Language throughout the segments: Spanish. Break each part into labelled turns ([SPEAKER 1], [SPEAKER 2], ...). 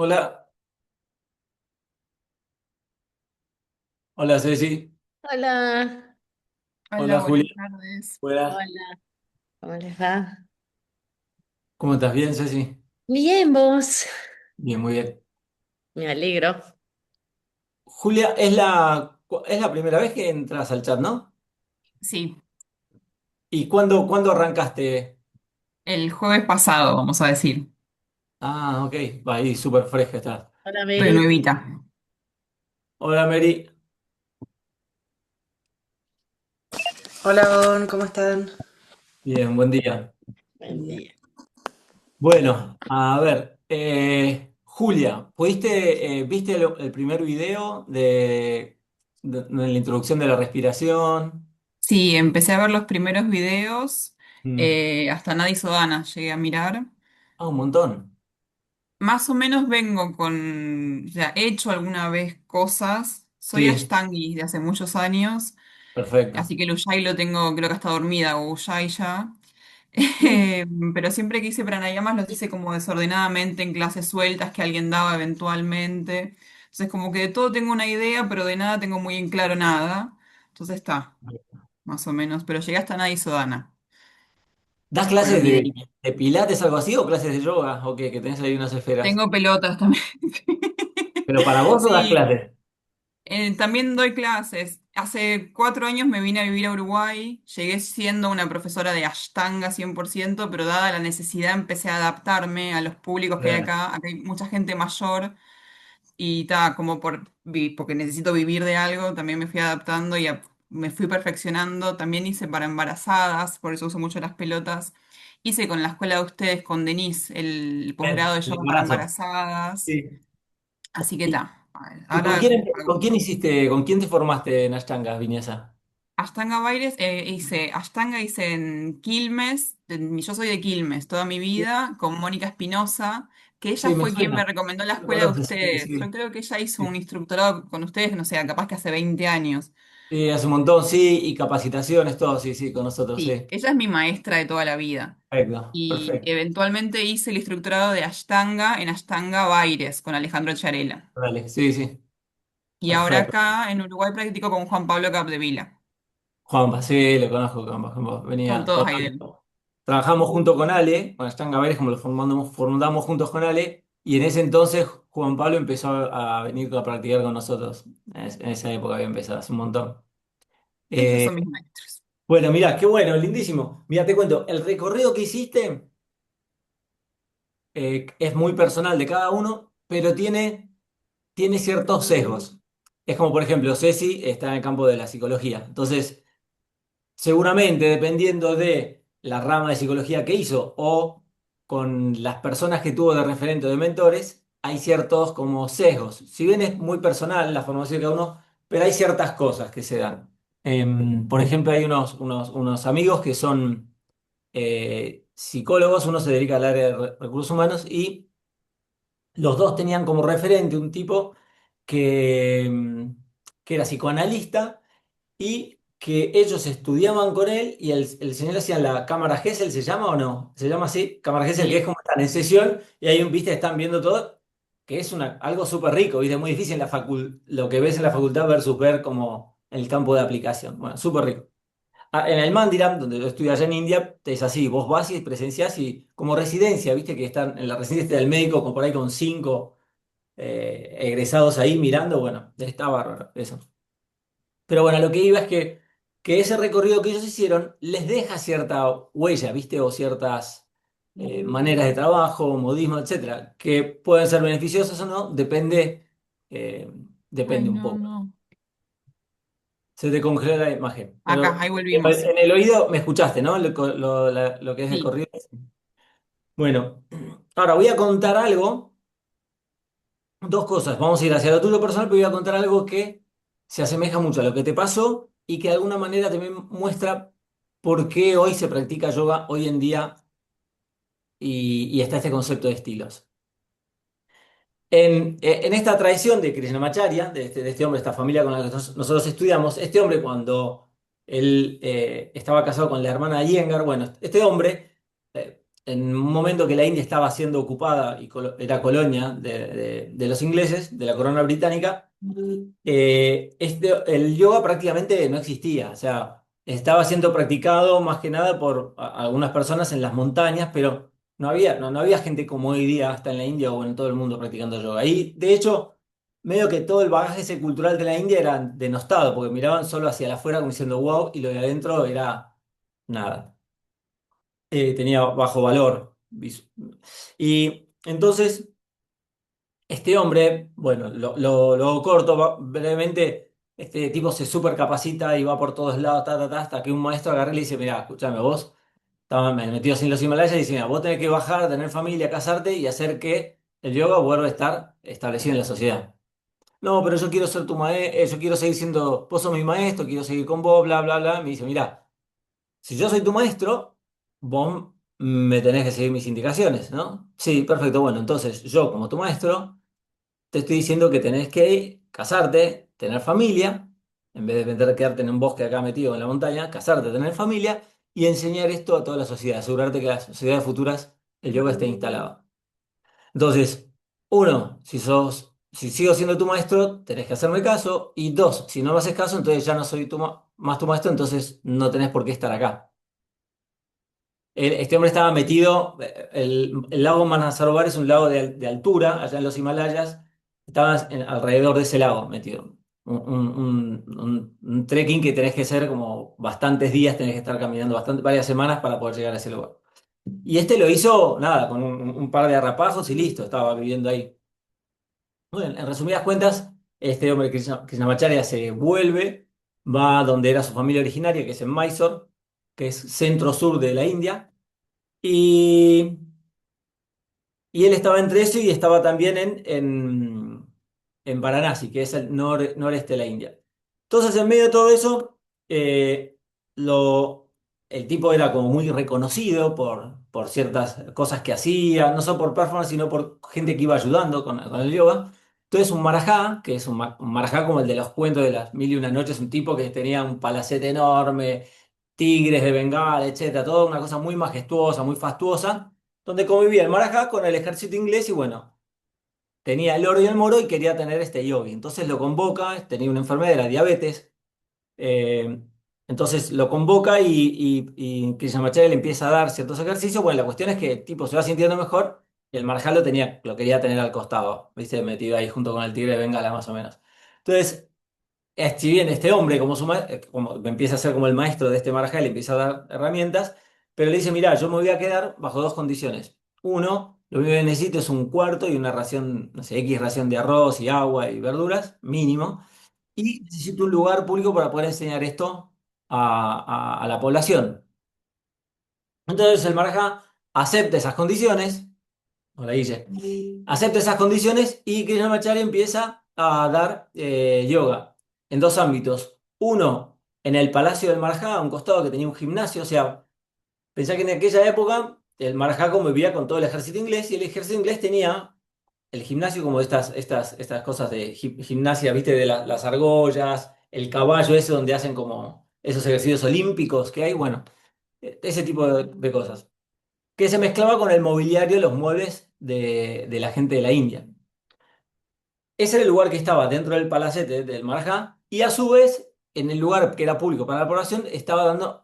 [SPEAKER 1] Hola, hola Ceci,
[SPEAKER 2] Hola,
[SPEAKER 1] hola
[SPEAKER 3] Hola,
[SPEAKER 1] Julia,
[SPEAKER 3] buenas tardes.
[SPEAKER 1] hola.
[SPEAKER 2] hola, ¿cómo les va?
[SPEAKER 1] ¿Cómo estás? ¿Bien, Ceci?
[SPEAKER 2] Bien, vos.
[SPEAKER 1] Bien, muy bien.
[SPEAKER 2] Me alegro.
[SPEAKER 1] Julia, es la primera vez que entras al chat, ¿no?
[SPEAKER 3] Sí,
[SPEAKER 1] ¿Y cuándo arrancaste?
[SPEAKER 3] el jueves pasado, vamos a decir.
[SPEAKER 1] Ah, ok, va ahí, súper fresca estás.
[SPEAKER 2] Hola,
[SPEAKER 3] Estoy
[SPEAKER 2] Mary.
[SPEAKER 3] nuevita.
[SPEAKER 1] Hola Mary,
[SPEAKER 4] Hola, Gon, ¿cómo están?
[SPEAKER 1] bien, buen día.
[SPEAKER 2] Buen día.
[SPEAKER 1] Bueno, a ver, Julia, viste el primer video de la introducción de la respiración?
[SPEAKER 3] Sí, empecé a ver los primeros videos,
[SPEAKER 1] Mm.
[SPEAKER 3] hasta Nadie Sodana llegué a mirar.
[SPEAKER 1] Ah, un montón.
[SPEAKER 3] Más o menos vengo con, o sea, he hecho alguna vez cosas. Soy
[SPEAKER 1] Sí,
[SPEAKER 3] Ashtangis de hace muchos años,
[SPEAKER 1] perfecto.
[SPEAKER 3] así que el Ujjayi lo tengo, creo que está dormida o Ujjayi ya.
[SPEAKER 1] Sí.
[SPEAKER 3] Pero siempre que hice pranayamas los hice como desordenadamente en clases sueltas que alguien daba eventualmente. Entonces como que de todo tengo una idea, pero de nada tengo muy en claro nada. Entonces está, más o menos. Pero llegué hasta Nadi Sodana
[SPEAKER 1] ¿Das
[SPEAKER 3] con los
[SPEAKER 1] clases
[SPEAKER 3] niveles.
[SPEAKER 1] de pilates, algo así, o clases de yoga? ¿O qué? Que tenés ahí unas esferas.
[SPEAKER 3] Tengo pelotas también.
[SPEAKER 1] ¿Pero para vos o das
[SPEAKER 3] Sí,
[SPEAKER 1] clases?
[SPEAKER 3] también doy clases. Hace 4 años me vine a vivir a Uruguay. Llegué siendo una profesora de Ashtanga 100%, pero dada la necesidad empecé a adaptarme a los públicos que hay
[SPEAKER 1] Claro.
[SPEAKER 3] acá. Acá hay mucha gente mayor. Y ta, como porque necesito vivir de algo, también me fui adaptando y me fui perfeccionando. También hice para embarazadas, por eso uso mucho las pelotas. Hice con la escuela de ustedes, con Denise, el posgrado de
[SPEAKER 1] El
[SPEAKER 3] yoga para
[SPEAKER 1] embarazo.
[SPEAKER 3] embarazadas.
[SPEAKER 1] Sí.
[SPEAKER 3] Así que
[SPEAKER 1] ¿Y,
[SPEAKER 3] ta,
[SPEAKER 1] y con
[SPEAKER 3] ahora
[SPEAKER 1] quién hiciste, con quién te formaste en Ashtanga, Viñesa?
[SPEAKER 3] Ashtanga Bailes, hice Ashtanga hice en Quilmes, yo soy de Quilmes toda mi vida, con Mónica Espinosa, que ella
[SPEAKER 1] Sí, me
[SPEAKER 3] fue quien me
[SPEAKER 1] suena.
[SPEAKER 3] recomendó la
[SPEAKER 1] Lo
[SPEAKER 3] escuela de
[SPEAKER 1] conozco, sí,
[SPEAKER 3] ustedes. Yo
[SPEAKER 1] sí.
[SPEAKER 3] creo que ella hizo un
[SPEAKER 1] Sí.
[SPEAKER 3] instructorado con ustedes, no sé, capaz que hace 20 años.
[SPEAKER 1] Sí, hace un montón, sí, y capacitaciones, todo, sí, sí, con nosotros,
[SPEAKER 3] Sí,
[SPEAKER 1] sí.
[SPEAKER 3] ella es mi maestra de toda la vida.
[SPEAKER 1] Perfecto,
[SPEAKER 3] Y
[SPEAKER 1] perfecto.
[SPEAKER 3] eventualmente hice el instructorado de Ashtanga en Ashtanga Baires con Alejandro Charela.
[SPEAKER 1] Dale, sí, sí,
[SPEAKER 3] Y ahora
[SPEAKER 1] perfecto.
[SPEAKER 3] acá en Uruguay practico con Juan Pablo Capdevila.
[SPEAKER 1] Juanpa, sí, lo conozco, Juanpa,
[SPEAKER 3] Son
[SPEAKER 1] venía
[SPEAKER 3] todos
[SPEAKER 1] con
[SPEAKER 3] ahí de
[SPEAKER 1] Ale.
[SPEAKER 3] él.
[SPEAKER 1] Trabajamos junto con Ale, con Ashtanga Gabriel, como lo formamos juntos con Ale, y en ese entonces Juan Pablo empezó a venir a practicar con nosotros. En esa época había empezado, hace un montón.
[SPEAKER 3] Esos
[SPEAKER 1] Eh,
[SPEAKER 3] son mis maestros.
[SPEAKER 1] bueno, mirá, qué bueno, lindísimo. Mira, te cuento, el recorrido que hiciste es muy personal de cada uno, pero tiene ciertos sesgos. Es como, por ejemplo, Ceci está en el campo de la psicología. Entonces, seguramente, dependiendo de la rama de psicología que hizo o con las personas que tuvo de referente o de mentores, hay ciertos como sesgos. Si bien es muy personal la formación de cada uno, pero hay ciertas cosas que se dan. Por ejemplo, hay unos amigos que son psicólogos, uno se dedica al área de recursos humanos y los dos tenían como referente un tipo que era psicoanalista y que ellos estudiaban con él y el señor hacía la cámara Gesell, ¿se llama o no? Se llama así, cámara Gesell, que es
[SPEAKER 3] Sí.
[SPEAKER 1] como están en sesión y ahí, viste, están viendo todo, que es algo súper rico, viste, muy difícil lo que ves en la facultad versus ver como el campo de aplicación. Bueno, súper rico. En el Mandiram, donde yo estudié allá en India, es así, vos vas y presenciás y como residencia, viste, que están en la residencia del médico, como por ahí con 5 egresados ahí mirando, bueno, está bárbaro eso. Pero bueno, lo que iba es que ese recorrido que ellos hicieron les deja cierta huella, ¿viste? O ciertas maneras de trabajo, modismo, etcétera, que pueden ser beneficiosas o no, eh,
[SPEAKER 3] Ay,
[SPEAKER 1] depende un
[SPEAKER 3] no,
[SPEAKER 1] poco.
[SPEAKER 3] no.
[SPEAKER 1] Se te congeló la imagen.
[SPEAKER 3] Acá,
[SPEAKER 1] Pero
[SPEAKER 3] ahí volvimos.
[SPEAKER 1] en el oído me escuchaste, ¿no? Lo que es el
[SPEAKER 3] Sí.
[SPEAKER 1] corrido. Bueno, ahora voy a contar algo, dos cosas. Vamos a ir hacia lo tuyo personal, pero voy a contar algo que se asemeja mucho a lo que te pasó y que de alguna manera también muestra por qué hoy se practica yoga hoy en día y está este concepto de estilos. En esta tradición de Krishnamacharya, de este hombre, esta familia con la que nosotros estudiamos, este hombre cuando él estaba casado con la hermana de Iyengar, bueno, este hombre en un momento que la India estaba siendo ocupada y era colonia de los ingleses, de la corona británica, el yoga prácticamente no existía. O sea, estaba siendo practicado más que nada por algunas personas en las montañas, pero no había gente como hoy día hasta en la India o en todo el mundo practicando yoga. Y de hecho, medio que todo el bagaje ese cultural de la India era denostado, porque miraban solo hacia afuera como diciendo wow, y lo de adentro era nada. Tenía bajo valor. Y entonces, este hombre, bueno, lo corto brevemente, este tipo se supercapacita y va por todos lados, hasta que un maestro agarra y le dice, mira, escúchame, vos estabas metido en los Himalayas y dice, mira, vos tenés que bajar, tener familia, casarte y hacer que el yoga vuelva a estar establecido en la sociedad. No, pero yo quiero ser tu maestro, yo quiero seguir siendo, vos sos mi maestro, quiero seguir con vos, bla, bla, bla. Me dice, mira, si yo soy tu maestro, vos me tenés que seguir mis indicaciones, ¿no? Sí, perfecto. Bueno, entonces yo como tu maestro te estoy diciendo que tenés que casarte, tener familia, en vez de tener que quedarte en un bosque acá metido en la montaña, casarte, tener familia y enseñar esto a toda la sociedad, asegurarte que las sociedades futuras el yoga esté instalado. Entonces, uno, si sigo siendo tu maestro, tenés que hacerme caso. Y dos, si no me haces caso, entonces ya no soy más tu maestro, entonces no tenés por qué estar acá. Este hombre estaba metido, el lago Manasarovar es un lago de altura, allá en los Himalayas, estaba alrededor de ese lago metido. Un trekking que tenés que hacer como bastantes días, tenés que estar caminando varias semanas para poder llegar a ese lugar. Y este lo hizo, nada, con un par de arrapajos y listo, estaba viviendo ahí. Bueno, en resumidas cuentas, este hombre Krishnamacharya se vuelve, va donde era su familia originaria, que es en Mysore, que es centro-sur de la India. Y, y él estaba entre eso y estaba también en Varanasi, que es el noreste de la India. Entonces, en medio de todo eso, eh, lo, el tipo era como muy reconocido por ciertas cosas que hacía, no solo por performance, sino por gente que iba ayudando con el yoga. Entonces, un marajá, que es un marajá como el de los cuentos de las mil y una noches, un tipo que tenía un palacete enorme, tigres de Bengala, etcétera, toda una cosa muy majestuosa, muy fastuosa, donde convivía el marajá con el ejército inglés y bueno, tenía el oro y el moro y quería tener este yogi. Entonces lo convoca, tenía una enfermedad, era diabetes, eh, entonces lo convoca y Krishnamacharya le empieza a dar ciertos ejercicios. Bueno, la cuestión es que el tipo se va sintiendo mejor y el marajá lo quería tener al costado, ¿viste? Metido ahí junto con el tigre de Bengala más o menos. Entonces, si bien este hombre, como empieza a ser como el maestro de este marajá, le empieza a dar herramientas, pero le dice, mira, yo me voy a quedar bajo dos condiciones. Uno, lo único que necesito es un cuarto y una ración, no sé, X ración de arroz y agua y verduras, mínimo. Y necesito un lugar público para poder enseñar esto a la población. Entonces el marajá acepta esas condiciones. Hola, Guille. Acepta esas condiciones y Krishnamacharya empieza a dar yoga en dos ámbitos. Uno, en el Palacio del Marajá, a un costado que tenía un gimnasio. O sea, pensá que en aquella época el Marajá convivía con todo el ejército inglés y el ejército inglés tenía el gimnasio como estas cosas de gimnasia, ¿viste? De las argollas, el caballo ese donde hacen como esos ejercicios olímpicos que hay. Bueno, ese tipo de cosas que se mezclaba con el mobiliario, los muebles de la gente de la India. Ese era el lugar que estaba dentro del palacete del Marajá y a su vez, en el lugar que era público para la población,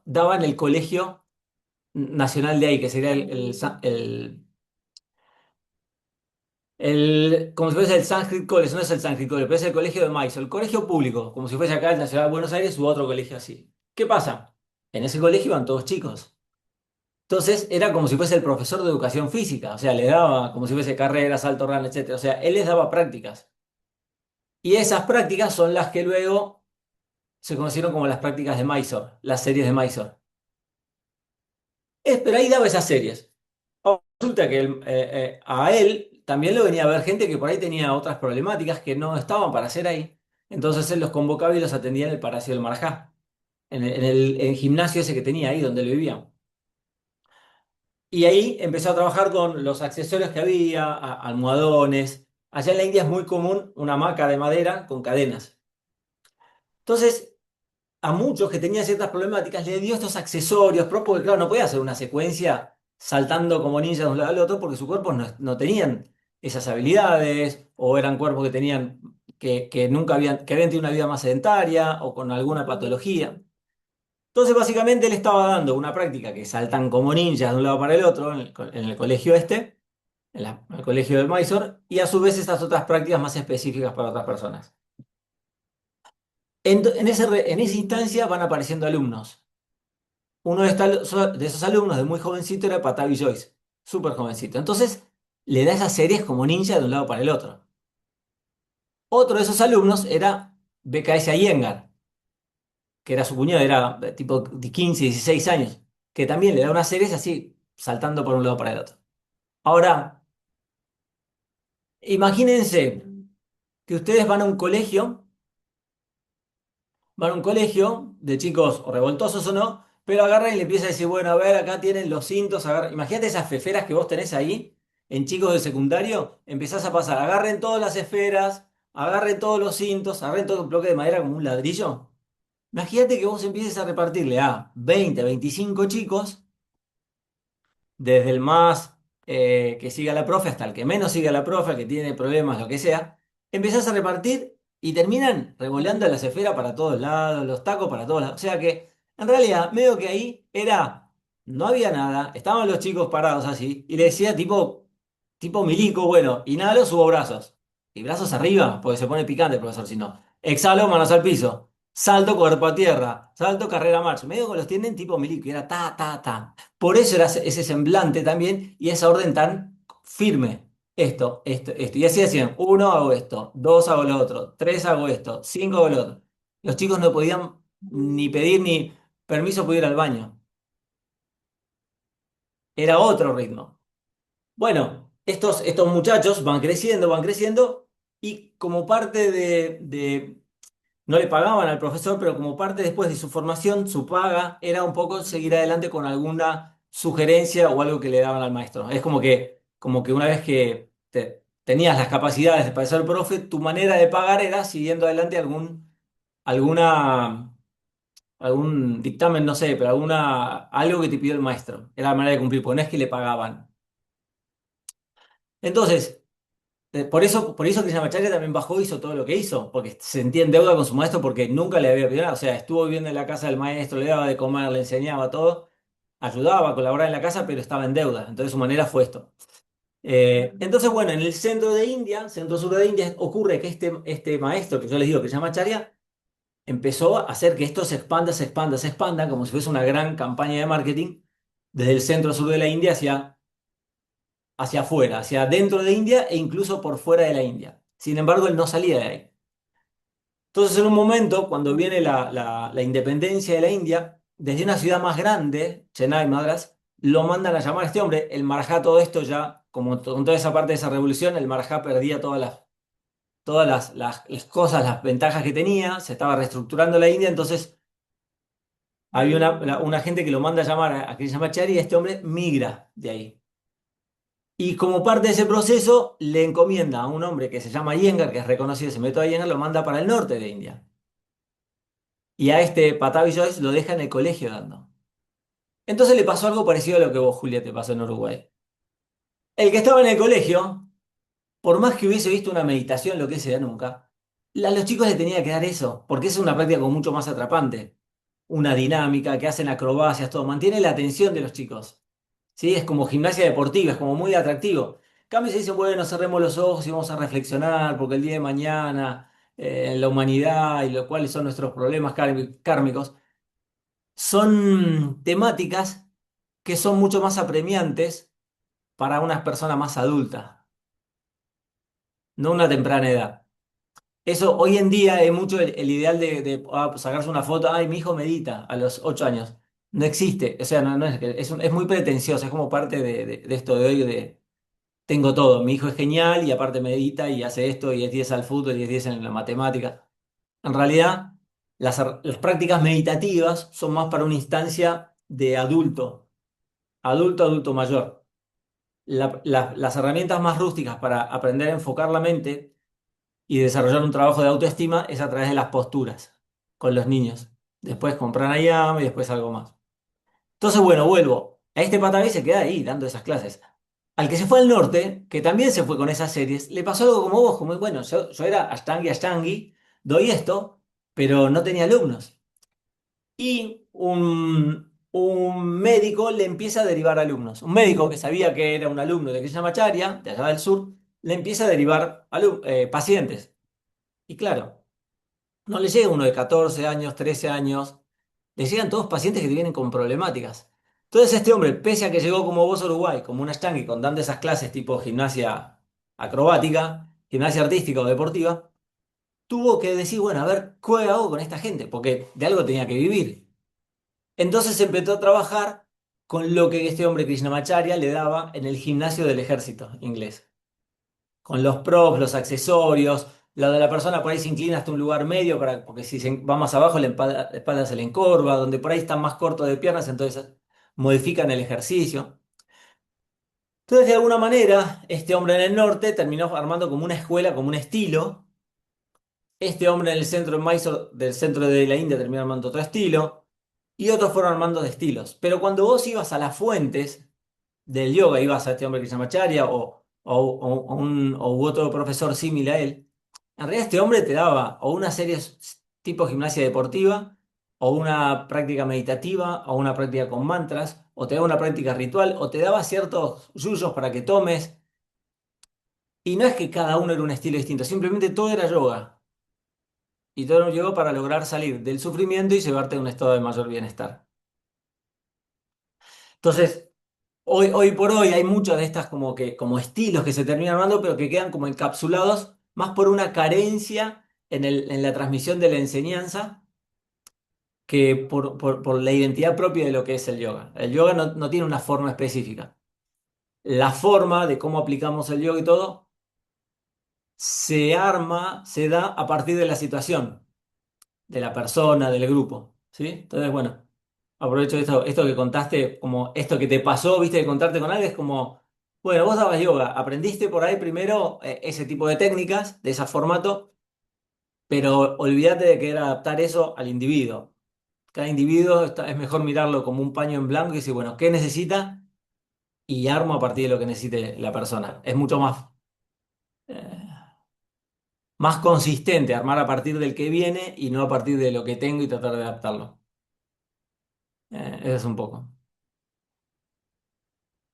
[SPEAKER 1] daba en el colegio nacional de ahí, que sería como si fuese el Sanskrit College, no es el Sanskrit College, pero es el colegio de Mysore, el colegio público, como si fuese acá el Nacional de Buenos Aires u otro colegio así. ¿Qué pasa? En ese colegio iban todos chicos. Entonces era como si fuese el profesor de educación física, o sea, le daba como si fuese carreras, salto run, etcétera. O sea, él les daba prácticas. Y esas prácticas son las que luego se conocieron como las prácticas de Mysore, las series de Mysore. Pero ahí daba esas series. Resulta que a él también lo venía a ver gente que por ahí tenía otras problemáticas que no estaban para hacer ahí. Entonces él los convocaba y los atendía en el Palacio del Marajá, en el gimnasio ese que tenía ahí donde él vivía. Y ahí empezó a trabajar con los accesorios que había, almohadones. Allá en la India es muy común una hamaca de madera con cadenas. Entonces, a muchos que tenían ciertas problemáticas le dio estos accesorios, porque claro, no podía hacer una secuencia saltando como ninjas de un lado al otro porque sus cuerpos no tenían esas habilidades o eran cuerpos que tenían que nunca que habían tenido una vida más sedentaria o con alguna patología. Entonces, básicamente, él estaba dando una práctica que saltan como ninjas de un lado para el otro en el colegio este, en el colegio del Mysore, y a su vez estas otras prácticas más específicas para otras personas. En esa instancia van apareciendo alumnos. Uno de esos alumnos, de muy jovencito, era Patavi Joyce, súper jovencito. Entonces, le da esas series como ninja de un lado para el otro. Otro de esos alumnos era BKS Iyengar, que era su cuñado, era tipo de 15, 16 años, que también le da unas series así, saltando por un lado para el otro. Ahora, imagínense que ustedes van a un colegio de chicos o revoltosos o no, pero agarran y le empieza a decir, bueno, a ver, acá tienen los cintos, imagínate esas feferas que vos tenés ahí en chicos de secundario, empezás a pasar, agarren todas las esferas, agarren todos los cintos, agarren todo un bloque de madera como un ladrillo. Imagínate que vos empieces a repartirle a 20, 25 chicos desde el más que siga a la profe hasta el que menos siga a la profe, el que tiene problemas, lo que sea, empezás a repartir y terminan revoleando las esferas para todos lados, los tacos para todos lados. O sea que, en realidad, medio que ahí no había nada, estaban los chicos parados así, y le decía tipo milico, bueno, inhalo, subo brazos. Y brazos arriba, porque se pone picante el profesor, si no. Exhalo, manos al piso. Salto, cuerpo a tierra. Salto, carrera, marcha. Medio que los tienen tipo milico, y era ta, ta, ta. Por eso era ese semblante también y esa orden tan firme. Esto. Y así hacían, uno hago esto, dos hago lo otro, tres hago esto, cinco hago lo otro. Los chicos no podían ni pedir ni permiso para ir al baño. Era otro ritmo. Bueno, estos muchachos van creciendo y como parte no le pagaban al profesor, pero como parte después de su formación, su paga era un poco seguir adelante con alguna sugerencia o algo que le daban al maestro. Es como que una vez que tenías las capacidades para ser profe, tu manera de pagar era siguiendo adelante alguna, algún dictamen, no sé, pero algo que te pidió el maestro. Era la manera de cumplir, porque no es que le pagaban. Entonces, por eso Krishnamacharya también bajó, hizo todo lo que hizo, porque se sentía en deuda con su maestro porque nunca le había pedido nada. O sea, estuvo viviendo en la casa del maestro, le daba de comer, le enseñaba todo, ayudaba a colaborar en la casa, pero estaba en deuda. Entonces su manera fue esto. Entonces, bueno, en el centro de India, centro sur de India, ocurre que este maestro, que yo les digo que se llama Acharya, empezó a hacer que esto se expanda, se expanda, se expanda, como si fuese una gran campaña de marketing desde el centro sur de la India hacia afuera, hacia dentro de India e incluso por fuera de la India. Sin embargo, él no salía de ahí. Entonces, en un momento, cuando viene la independencia de la India, desde una ciudad más grande, Chennai, Madras, lo mandan a llamar a este hombre. El Marajá, todo esto ya, como con toda esa parte de esa revolución, el Marajá perdía todas las cosas, las ventajas que tenía, se estaba reestructurando la India, entonces había una gente que lo manda a llamar a Krishnamacharya y este hombre migra de ahí. Y como parte de ese proceso, le encomienda a un hombre que se llama Iyengar, que es reconocido, ese método de Iyengar, lo manda para el norte de India. Y a este Patavi Joyce lo deja en el colegio dando. Entonces le pasó algo parecido a lo que vos, Julia, te pasó en Uruguay. El que estaba en el colegio, por más que hubiese visto una meditación, lo que sea nunca, a los chicos le tenía que dar eso, porque es una práctica como mucho más atrapante. Una dinámica, que hacen acrobacias, todo, mantiene la atención de los chicos. ¿Sí? Es como gimnasia deportiva, es como muy atractivo. En cambio, se dice, bueno, cerremos los ojos y vamos a reflexionar, porque el día de mañana, la humanidad y cuáles son nuestros problemas kármicos, son temáticas que son mucho más apremiantes para una persona más adulta, no una temprana edad. Eso hoy en día es mucho el ideal de sacarse una foto, ay, mi hijo medita a los 8 años. No existe, o sea, no es muy pretencioso, es como parte de esto de hoy de tengo todo, mi hijo es genial y aparte medita y hace esto y es 10 al fútbol y es 10 en la matemática. En realidad, las prácticas meditativas son más para una instancia de adulto mayor. Las herramientas más rústicas para aprender a enfocar la mente y desarrollar un trabajo de autoestima es a través de las posturas con los niños. Después con pranayama y después algo más. Entonces, bueno, vuelvo. A este Patavé se queda ahí dando esas clases. Al que se fue al norte, que también se fue con esas series, le pasó algo como vos, como, bueno, yo era Ashtangi Ashtangi, doy esto, pero no tenía alumnos. Y un médico le empieza a derivar alumnos. Un médico que sabía que era un alumno de Krishnamacharya, de allá del sur, le empieza a derivar pacientes. Y claro, no le llega uno de 14 años, 13 años, le llegan todos pacientes que te vienen con problemáticas. Entonces este hombre, pese a que llegó como vos a Uruguay, como un Ashtangi, con dando esas clases tipo gimnasia acrobática, gimnasia artística o deportiva, tuvo que decir, bueno, a ver, ¿qué hago con esta gente? Porque de algo tenía que vivir. Entonces empezó a trabajar con lo que este hombre Krishnamacharya le daba en el gimnasio del ejército inglés. Con los props, los accesorios, lo de la persona por ahí se inclina hasta un lugar medio, porque si va más abajo la espalda se le encorva, donde por ahí está más corto de piernas, entonces modifican el ejercicio. Entonces, de alguna manera, este hombre en el norte terminó armando como una escuela, como un estilo. Este hombre en el centro, en Mysore, del centro de la India, terminó armando otro estilo. Y otros fueron armando de estilos. Pero cuando vos ibas a las fuentes del yoga, ibas a este hombre que se llama Acharya o u otro profesor similar a él, en realidad este hombre te daba o una serie tipo gimnasia deportiva, o una práctica meditativa, o una práctica con mantras, o te daba una práctica ritual, o te daba ciertos yuyos para que tomes. Y no es que cada uno era un estilo distinto, simplemente todo era yoga. Y todo era yoga para lograr salir del sufrimiento y llevarte a un estado de mayor bienestar. Entonces, hoy por hoy hay muchas de estas como estilos que se terminan armando, pero que quedan como encapsulados más por una carencia en la transmisión de la enseñanza que por la identidad propia de lo que es el yoga. El yoga no tiene una forma específica. La forma de cómo aplicamos el yoga y todo se arma, se da a partir de la situación, de la persona, del grupo, ¿sí? Entonces, bueno, aprovecho esto que contaste, como esto que te pasó, viste, de contarte con alguien, es como, bueno, vos dabas yoga, aprendiste por ahí primero ese tipo de técnicas, de ese formato, pero olvídate de querer adaptar eso al individuo. Cada individuo es mejor mirarlo como un paño en blanco y decir, bueno, ¿qué necesita? Y armo a partir de lo que necesite la persona. Es mucho eh, más consistente armar a partir del que viene y no a partir de lo que tengo y tratar de adaptarlo. Eso es un poco.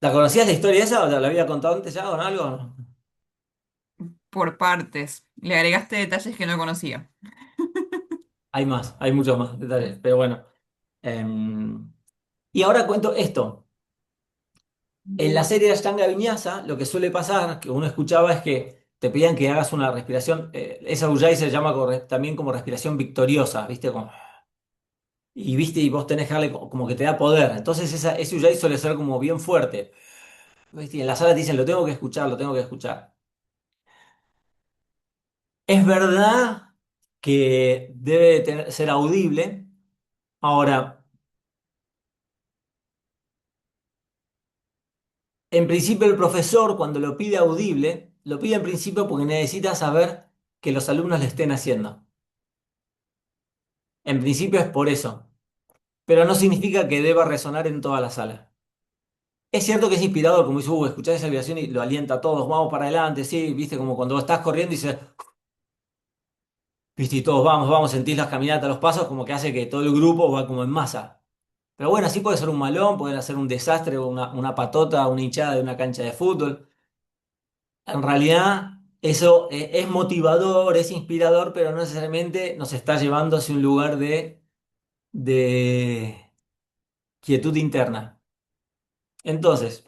[SPEAKER 1] ¿La conocías la historia esa o te la había contado antes ya o algo? ¿No?
[SPEAKER 3] Por partes. Le agregaste detalles que no conocía.
[SPEAKER 1] Hay más, hay muchos más detalles, pero bueno. Em, y ahora cuento esto. En la serie de Ashtanga Vinyasa, lo que suele pasar, que uno escuchaba, es que te pedían que hagas una respiración, esa Ujjayi se llama también como respiración victoriosa, ¿viste? Y viste, y vos tenés que darle como que te da poder. Entonces ese Ujjayi suele ser como bien fuerte. ¿Viste? Y en la sala te dicen, lo tengo que escuchar, lo tengo que escuchar. Es verdad que debe ser audible. Ahora, en principio el profesor cuando lo pide audible, lo pide en principio porque necesita saber que los alumnos le estén haciendo. En principio es por eso, pero no significa que deba resonar en toda la sala. Es cierto que es inspirador, como dice Hugo, escuchar esa vibración y lo alienta a todos, vamos para adelante, sí, viste, como cuando estás corriendo y dices, viste, y todos vamos, vamos, sentís las caminatas, los pasos, como que hace que todo el grupo va como en masa. Pero bueno, así puede ser un malón, puede ser un desastre, una patota, una hinchada de una cancha de fútbol. En realidad, eso es motivador, es inspirador, pero no necesariamente nos está llevando hacia un lugar de quietud interna. Entonces,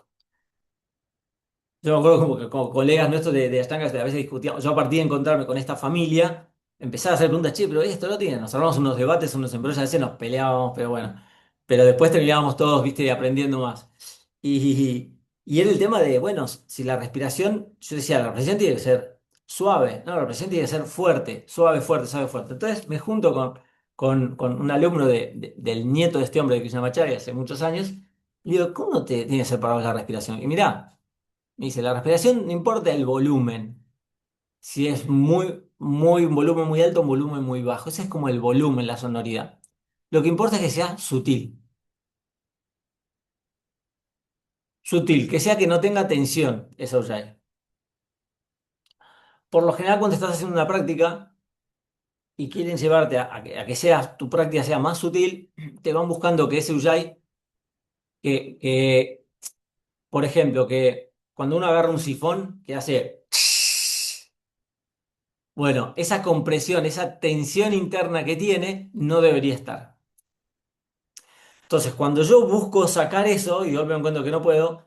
[SPEAKER 1] yo me acuerdo como que con colegas nuestros de Ashtanga a veces discutíamos, yo a partir de encontrarme con esta familia, empezaba a hacer preguntas, che, pero esto no tiene, nos armamos unos debates, unos embrollos, a veces nos peleábamos, pero bueno, pero después terminábamos todos, viste, aprendiendo más. Y era el tema de, bueno, si la respiración, yo decía, la respiración tiene que ser suave, no, la respiración tiene que ser fuerte, suave, fuerte, suave, fuerte. Entonces me junto con un alumno del nieto de este hombre de Krishnamacharya hace muchos años, y digo, ¿cómo tiene que ser para vos la respiración? Y mirá, me dice, la respiración no importa el volumen, si es un volumen muy alto o un volumen muy bajo, ese es como el volumen, la sonoridad. Lo que importa es que sea sutil. sutil, que sea que no tenga tensión esa Ujjayi. Por lo general, cuando estás haciendo una práctica y quieren llevarte a que tu práctica sea más sutil, te van buscando que ese Ujjayi, que, por ejemplo, que cuando uno agarra un sifón, que hace... Bueno, esa compresión, esa tensión interna que tiene, no debería estar. Entonces, cuando yo busco sacar eso y de golpe me encuentro que no puedo,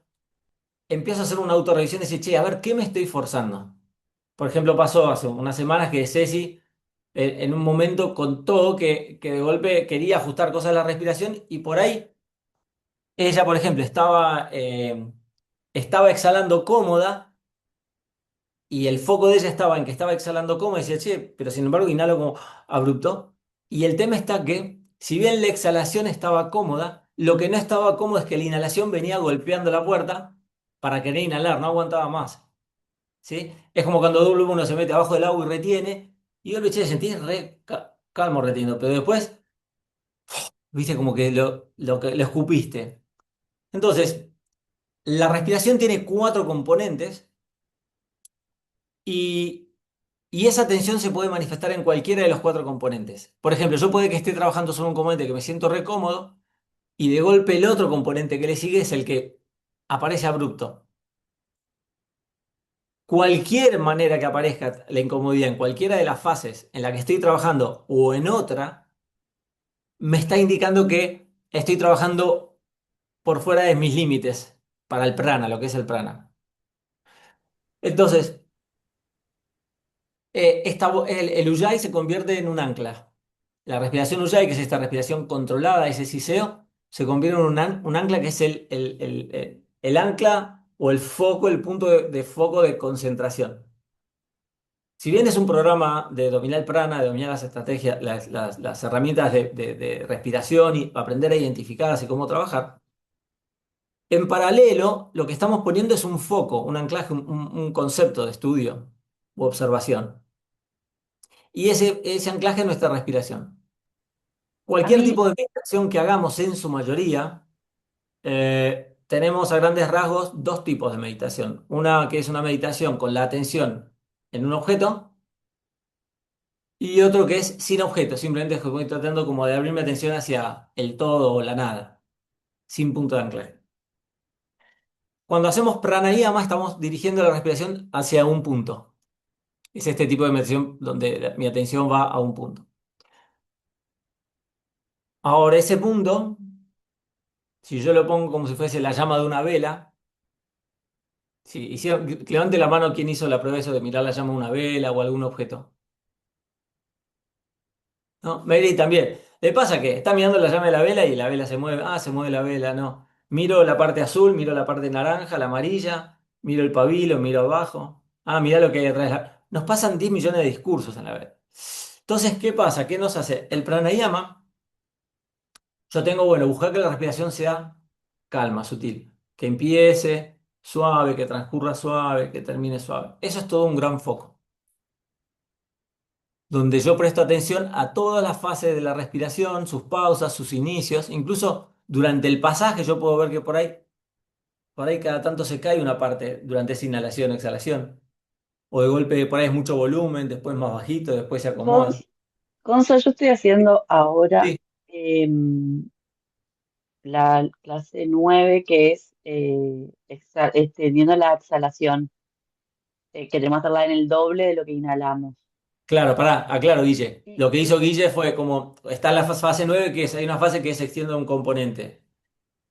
[SPEAKER 1] empiezo a hacer una autorrevisión y decir, che, a ver, ¿qué me estoy forzando? Por ejemplo, pasó hace unas semanas que Ceci en un momento contó que de golpe quería ajustar cosas de la respiración y por ahí ella, por ejemplo, estaba exhalando cómoda y el foco de ella estaba en que estaba exhalando cómoda y decía, che, pero sin embargo inhalo como abrupto. Y el tema está que, si bien la exhalación estaba cómoda, lo que no estaba cómodo es que la inhalación venía golpeando la puerta para querer inhalar, no aguantaba más. ¿Sí? Es como cuando uno se mete abajo del agua y retiene, y yo le che, sentí calmo reteniendo, pero después, viste, como que lo escupiste. Entonces, la respiración tiene cuatro componentes y, y esa tensión se puede manifestar en cualquiera de los cuatro componentes. Por ejemplo, yo puede que esté trabajando sobre un componente que me siento re cómodo, y de golpe el otro componente que le sigue es el que aparece abrupto. Cualquier manera que aparezca la incomodidad en cualquiera de las fases en la que estoy trabajando o en otra, me está indicando que estoy trabajando por fuera de mis límites para el prana, lo que es el prana. Entonces, el ujjayi se convierte en un ancla. La respiración ujjayi, que es esta respiración controlada, ese siseo, se convierte en un ancla que es el ancla o el foco, el punto de foco de concentración. Si bien es un programa de dominar el prana, de dominar las estrategias, las herramientas de respiración y aprender a identificarlas y cómo trabajar, en paralelo lo que estamos poniendo es un foco, un anclaje, un concepto de estudio u observación. Y ese anclaje es nuestra respiración.
[SPEAKER 2] A
[SPEAKER 1] Cualquier
[SPEAKER 2] mí,
[SPEAKER 1] tipo de meditación que hagamos en su mayoría, tenemos a grandes rasgos dos tipos de meditación. Una que es una meditación con la atención en un objeto. Y otro que es sin objeto, simplemente estoy tratando como de abrir mi atención hacia el todo o la nada, sin punto de anclaje. Cuando hacemos pranayama estamos dirigiendo la respiración hacia un punto. Es este tipo de meditación donde mi atención va a un punto. Ahora ese punto, si yo lo pongo como si fuese la llama de una vela, si levante la mano quien hizo la prueba eso de mirar la llama de una vela o algún objeto. ¿No? Mary también. Le pasa que está mirando la llama de la vela y la vela se mueve. Ah, se mueve la vela, no. Miro la parte azul, miro la parte naranja, la amarilla, miro el pabilo, miro abajo. Ah, mira lo que hay detrás. Nos pasan 10 millones de discursos a la vez. Entonces, ¿qué pasa? ¿Qué nos hace? El pranayama, yo tengo, bueno, buscar que la respiración sea calma, sutil. Que empiece suave, que transcurra suave, que termine suave. Eso es todo un gran foco, donde yo presto atención a todas las fases de la respiración, sus pausas, sus inicios, incluso durante el pasaje yo puedo ver que por ahí cada tanto se cae una parte durante esa inhalación, exhalación, o de golpe por ahí es mucho volumen, después más bajito, después se acomoda.
[SPEAKER 5] Gonza, yo estoy haciendo ahora
[SPEAKER 1] Sí,
[SPEAKER 5] em, la clase 9 que es extendiendo la exhalación, queremos hacerla en el doble de lo que inhalamos.
[SPEAKER 1] claro, pará, aclaro, Guille.
[SPEAKER 5] Y
[SPEAKER 1] Lo que hizo Guille fue como, está en la fase 9 que es, hay una fase que se extiende un componente,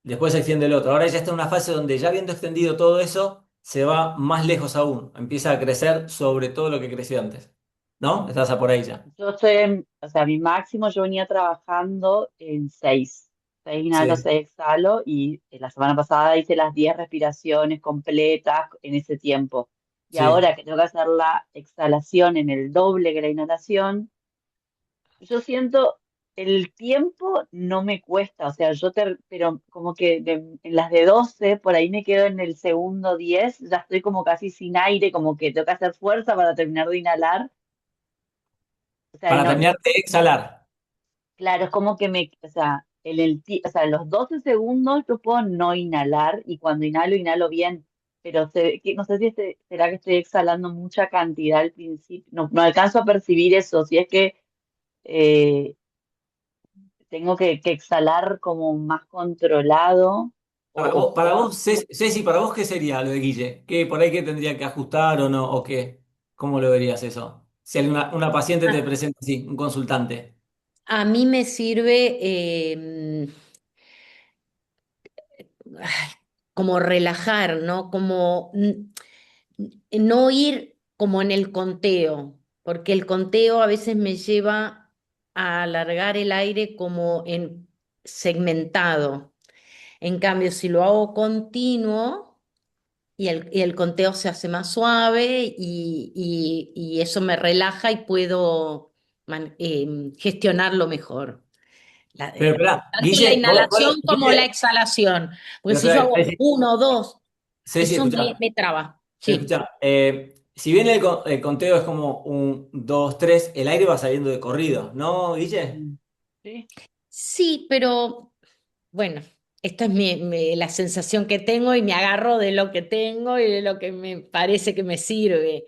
[SPEAKER 1] después se extiende el otro. Ahora ya está en una fase donde ya habiendo extendido todo eso, se va más lejos aún, empieza a crecer sobre todo lo que creció antes. ¿No? Estás a por ahí ya.
[SPEAKER 5] yo estoy o sea, mi máximo yo venía trabajando en 6 inhalo,
[SPEAKER 1] Sí,
[SPEAKER 5] 6 exhalo y la semana pasada hice las 10 respiraciones completas en ese tiempo. Y
[SPEAKER 1] sí.
[SPEAKER 5] ahora que tengo que hacer la exhalación en el doble que la inhalación, yo siento el tiempo no me cuesta, o sea, pero como que en las de 12 por ahí me quedo en el segundo 10 ya estoy como casi sin aire, como que tengo que hacer fuerza para terminar de inhalar. O sea,
[SPEAKER 1] Para terminar de exhalar.
[SPEAKER 5] claro, es como que o sea, o sea, los 12 segundos yo puedo no inhalar y cuando inhalo, inhalo bien, pero no sé si será que estoy exhalando mucha cantidad al principio, no alcanzo a percibir eso, si es que eh, tengo que exhalar como más controlado
[SPEAKER 1] Para
[SPEAKER 5] o
[SPEAKER 1] vos, Ceci, ¿para vos qué sería lo de Guille? ¿Qué por ahí qué tendría que ajustar o no? ¿O qué? ¿Cómo lo verías eso? Si una paciente te
[SPEAKER 2] Ah,
[SPEAKER 1] presenta así, un consultante.
[SPEAKER 2] a mí me sirve ay, como relajar, ¿no? Como no ir como en el conteo, porque el conteo a veces me lleva a alargar el aire como en segmentado. En cambio, si lo hago continuo y el conteo se hace más suave y eso me relaja y puedo gestionarlo mejor.
[SPEAKER 1] Pero espera,
[SPEAKER 2] Tanto la
[SPEAKER 1] Guille,
[SPEAKER 2] inhalación como la
[SPEAKER 1] Guille,
[SPEAKER 2] exhalación. Porque
[SPEAKER 1] pero
[SPEAKER 2] si yo
[SPEAKER 1] espera,
[SPEAKER 2] hago
[SPEAKER 1] Ceci,
[SPEAKER 2] uno o dos,
[SPEAKER 1] Ceci,
[SPEAKER 2] eso
[SPEAKER 1] escuchá,
[SPEAKER 2] me traba.
[SPEAKER 1] pero
[SPEAKER 2] Sí.
[SPEAKER 1] escuchá, si bien el conteo es como un, dos, tres, el aire va saliendo de corrido, ¿no, Guille?
[SPEAKER 5] sí.
[SPEAKER 2] Sí, pero bueno, esta es la sensación que tengo y me agarro de lo que tengo y de lo que me parece que me sirve.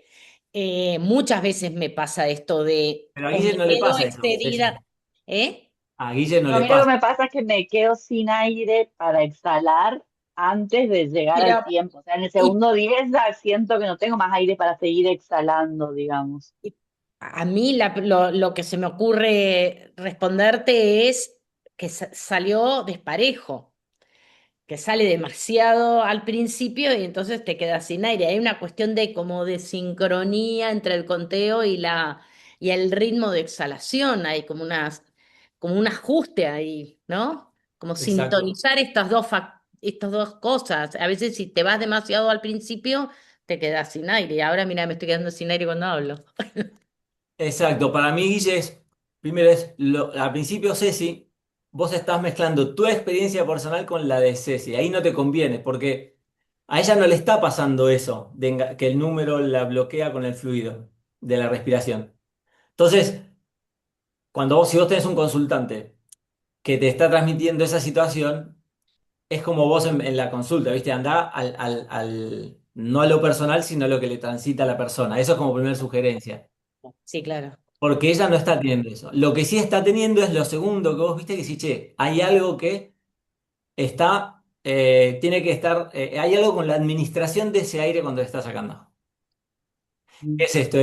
[SPEAKER 2] Muchas veces me pasa esto de
[SPEAKER 1] Pero a
[SPEAKER 2] o
[SPEAKER 1] Guille
[SPEAKER 2] me
[SPEAKER 1] no le
[SPEAKER 2] quedo
[SPEAKER 1] pasa eso, Ceci.
[SPEAKER 2] excedida, ¿eh?
[SPEAKER 1] A Guille no
[SPEAKER 5] No, a
[SPEAKER 1] le
[SPEAKER 5] mí lo que
[SPEAKER 1] pasa.
[SPEAKER 5] me pasa es que me quedo sin aire para exhalar antes de llegar al
[SPEAKER 2] Pero
[SPEAKER 5] tiempo. O sea, en el
[SPEAKER 2] y,
[SPEAKER 5] segundo 10 ya siento que no tengo más aire para seguir exhalando, digamos.
[SPEAKER 2] y a mí lo que se me ocurre responderte es que salió desparejo, que sale demasiado al principio y entonces te quedas sin aire. Hay una cuestión de como de sincronía entre el conteo y el ritmo de exhalación. Hay como un ajuste ahí, ¿no? Como
[SPEAKER 1] Exacto.
[SPEAKER 2] sintonizar estas dos cosas. A veces si te vas demasiado al principio, te quedas sin aire. Y ahora mira, me estoy quedando sin aire cuando hablo.
[SPEAKER 1] Exacto, para mí, Guille, primero al principio, Ceci, vos estás mezclando tu experiencia personal con la de Ceci. Ahí no te conviene, porque a ella no le está pasando eso, que el número la bloquea con el fluido de la respiración. Entonces, si vos tenés un consultante que te está transmitiendo esa situación, es como vos en la consulta, ¿viste? Andá no a lo personal, sino a lo que le transita a la persona. Eso es como primera sugerencia.
[SPEAKER 2] Sí, claro.
[SPEAKER 1] Porque ella no está teniendo eso. Lo que sí está teniendo es lo segundo que vos viste que sí, che, hay algo que tiene que estar, hay algo con la administración de ese aire cuando le está sacando. ¿Qué
[SPEAKER 5] Mm.
[SPEAKER 1] es esto?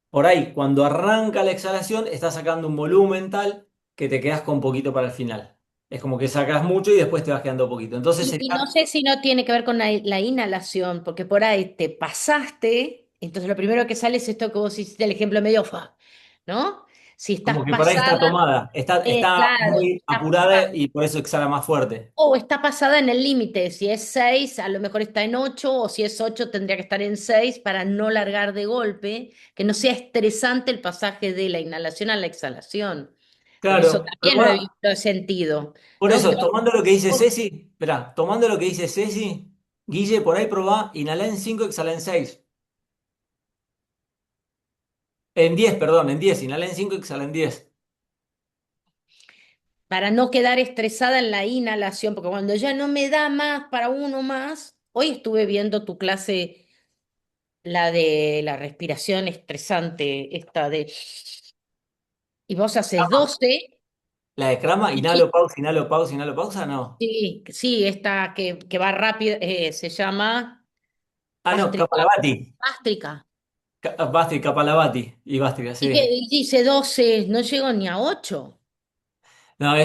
[SPEAKER 1] Por ahí, cuando arranca la exhalación, está sacando un volumen tal que te quedas con poquito para el final. Es como que sacas mucho y después te vas quedando poquito. Entonces
[SPEAKER 2] Y
[SPEAKER 1] sería
[SPEAKER 2] no sé si no tiene que ver con la inhalación, porque por ahí te pasaste, entonces lo primero que sale es esto que vos hiciste, el ejemplo medio, ¿no? Si
[SPEAKER 1] como
[SPEAKER 2] estás
[SPEAKER 1] que por ahí está
[SPEAKER 2] pasada,
[SPEAKER 1] tomada, está
[SPEAKER 2] claro,
[SPEAKER 1] muy apurada y por eso exhala más fuerte.
[SPEAKER 2] o está pasada en el límite, si es 6 a lo mejor está en 8 o si es 8 tendría que estar en 6 para no largar de golpe, que no sea estresante el pasaje de la inhalación a la exhalación, porque eso
[SPEAKER 1] Claro, pero
[SPEAKER 2] también lo he sentido,
[SPEAKER 1] por
[SPEAKER 2] ¿no?
[SPEAKER 1] eso, tomando lo que dice Ceci, espera, tomando lo que dice Ceci, Guille, por ahí probá, inhalá en 5, exhala en 6. En 10, perdón, en 10, inhalá en 5, exhala en 10.
[SPEAKER 2] Para no quedar estresada en la inhalación, porque cuando ya no me da más para uno más, hoy estuve viendo tu clase, la de la respiración estresante, esta de, y vos haces 12
[SPEAKER 1] La de Krama,
[SPEAKER 2] y
[SPEAKER 1] inhalo, pausa, no.
[SPEAKER 2] sí, sí, esta que va rápido, se llama
[SPEAKER 1] Ah, no,
[SPEAKER 2] Pástrica,
[SPEAKER 1] Kapalabhati.
[SPEAKER 2] Pástrica.
[SPEAKER 1] Basti, Kapalabhati y Bástrica,
[SPEAKER 2] Y que
[SPEAKER 1] sí.
[SPEAKER 2] dice 12 no llego ni a 8.
[SPEAKER 1] No,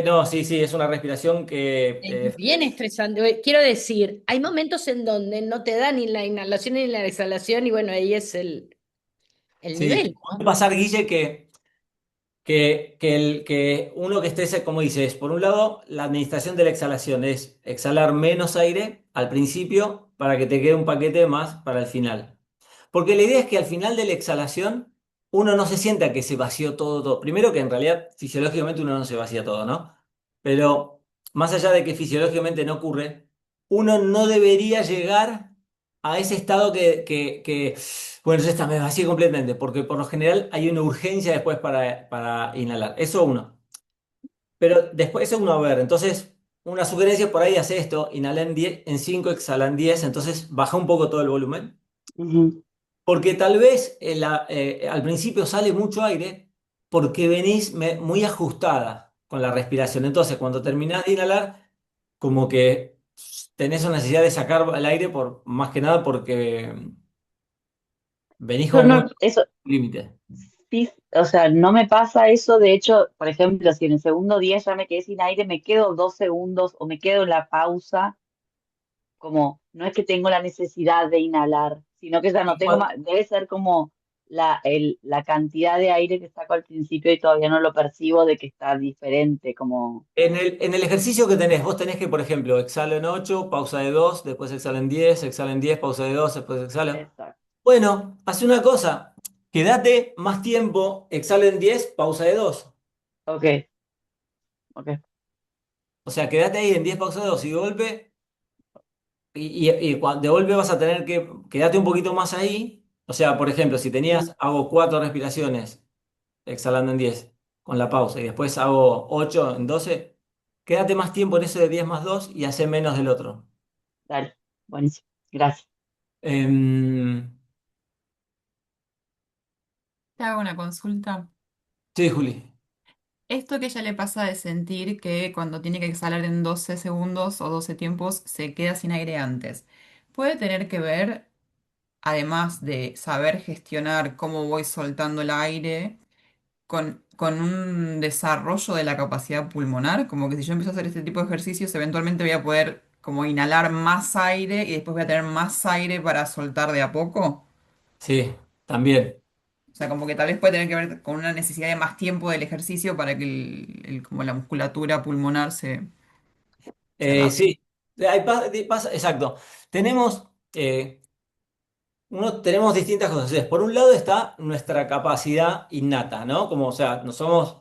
[SPEAKER 1] no, sí, sí, es una respiración que,
[SPEAKER 2] Es bien estresante. Quiero decir, hay momentos en donde no te da ni la inhalación ni la exhalación y bueno, ahí es el
[SPEAKER 1] sí,
[SPEAKER 2] nivel,
[SPEAKER 1] puede
[SPEAKER 2] ¿no?
[SPEAKER 1] pasar, Guille, que uno que esté, como dices, por un lado, la administración de la exhalación es exhalar menos aire al principio para que te quede un paquete más para el final. Porque la idea es que al final de la exhalación uno no se sienta que se vació todo. Primero que en realidad fisiológicamente uno no se vacía todo, ¿no? Pero más allá de que fisiológicamente no ocurre, uno no debería llegar a ese estado bueno, ya está, me vacié completamente, porque por lo general hay una urgencia después para inhalar. Eso uno. Pero después eso uno va a ver. Entonces, una sugerencia por ahí hace esto, inhala en 10, en 5, exhala en 10, entonces baja un poco todo el volumen.
[SPEAKER 5] Ujú.
[SPEAKER 1] Porque tal vez al principio sale mucho aire porque venís muy ajustada con la respiración. Entonces, cuando terminás de inhalar, como que tenés una necesidad de sacar el aire más que nada porque venís
[SPEAKER 5] Eso
[SPEAKER 1] como muy
[SPEAKER 5] no, eso,
[SPEAKER 1] límite.
[SPEAKER 5] sí, o sea, no me pasa eso. De hecho, por ejemplo, si en el segundo 10 ya me quedé sin aire, me quedo 2 segundos o me quedo en la pausa, como no es que tengo la necesidad de inhalar, sino que ya no tengo más, debe ser como la cantidad de aire que saco al principio y todavía no lo percibo de que está diferente, como,
[SPEAKER 1] En el ejercicio que tenés, vos tenés que, por ejemplo, exhalo en 8, pausa de 2, después exhalo en 10, pausa de 2, después exhalo.
[SPEAKER 5] exacto.
[SPEAKER 1] Bueno, hace una cosa, quédate más tiempo, exhalo en 10, pausa de 2.
[SPEAKER 5] Ok, ok.
[SPEAKER 1] O sea, quédate ahí en 10 pausa de 2 y de golpe, de golpe vas a tener que quedarte un poquito más ahí. O sea, por ejemplo, si
[SPEAKER 5] Ujú.
[SPEAKER 1] tenías, hago 4 respiraciones exhalando en 10 con la pausa y después hago 8 en 12, quédate más tiempo en ese de 10 más 2 y hace menos del otro.
[SPEAKER 5] Dale, buenísimo. Gracias.
[SPEAKER 1] Em,
[SPEAKER 3] Te hago una consulta.
[SPEAKER 1] sí, Juli.
[SPEAKER 3] Esto que ella le pasa de sentir que cuando tiene que exhalar en 12 segundos o 12 tiempos se queda sin aire antes, puede tener que ver, además de saber gestionar cómo voy soltando el aire, con un desarrollo de la capacidad pulmonar, como que si yo empiezo a hacer este tipo de ejercicios, eventualmente voy a poder como inhalar más aire y después voy a tener más aire para soltar de a poco.
[SPEAKER 1] Sí, también.
[SPEAKER 3] O sea, como que tal vez puede tener que ver con una necesidad de más tiempo del ejercicio para que como la musculatura pulmonar se adapte.
[SPEAKER 1] Sí, exacto. Tenemos, tenemos distintas cosas. Entonces, por un lado está nuestra capacidad innata, ¿no? Como, o sea, no somos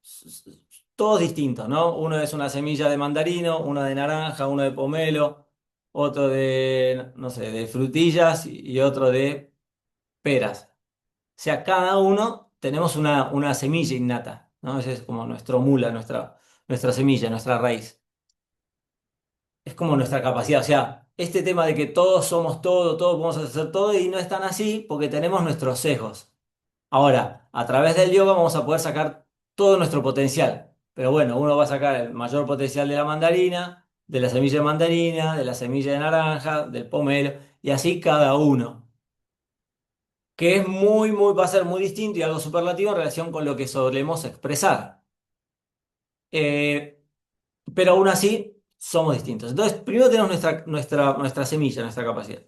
[SPEAKER 1] s- s- todos distintos, ¿no? Uno es una semilla de mandarino, uno de naranja, uno de pomelo, otro de, no sé, de frutillas y otro de peras. O sea, cada uno tenemos una semilla innata, ¿no? Ese es como nuestro mula, nuestra semilla, nuestra raíz. Es como nuestra capacidad. O sea, este tema de que todos somos todo, todos podemos hacer todo y no es tan así porque tenemos nuestros sesgos. Ahora, a través del yoga vamos a poder sacar todo nuestro potencial. Pero bueno, uno va a sacar el mayor potencial de la mandarina, de la semilla de mandarina, de la semilla de naranja, del pomelo, y así cada uno. Que es va a ser muy distinto y algo superlativo en relación con lo que solemos expresar. Eh, pero aún así somos distintos. Entonces, primero tenemos nuestra semilla, nuestra capacidad.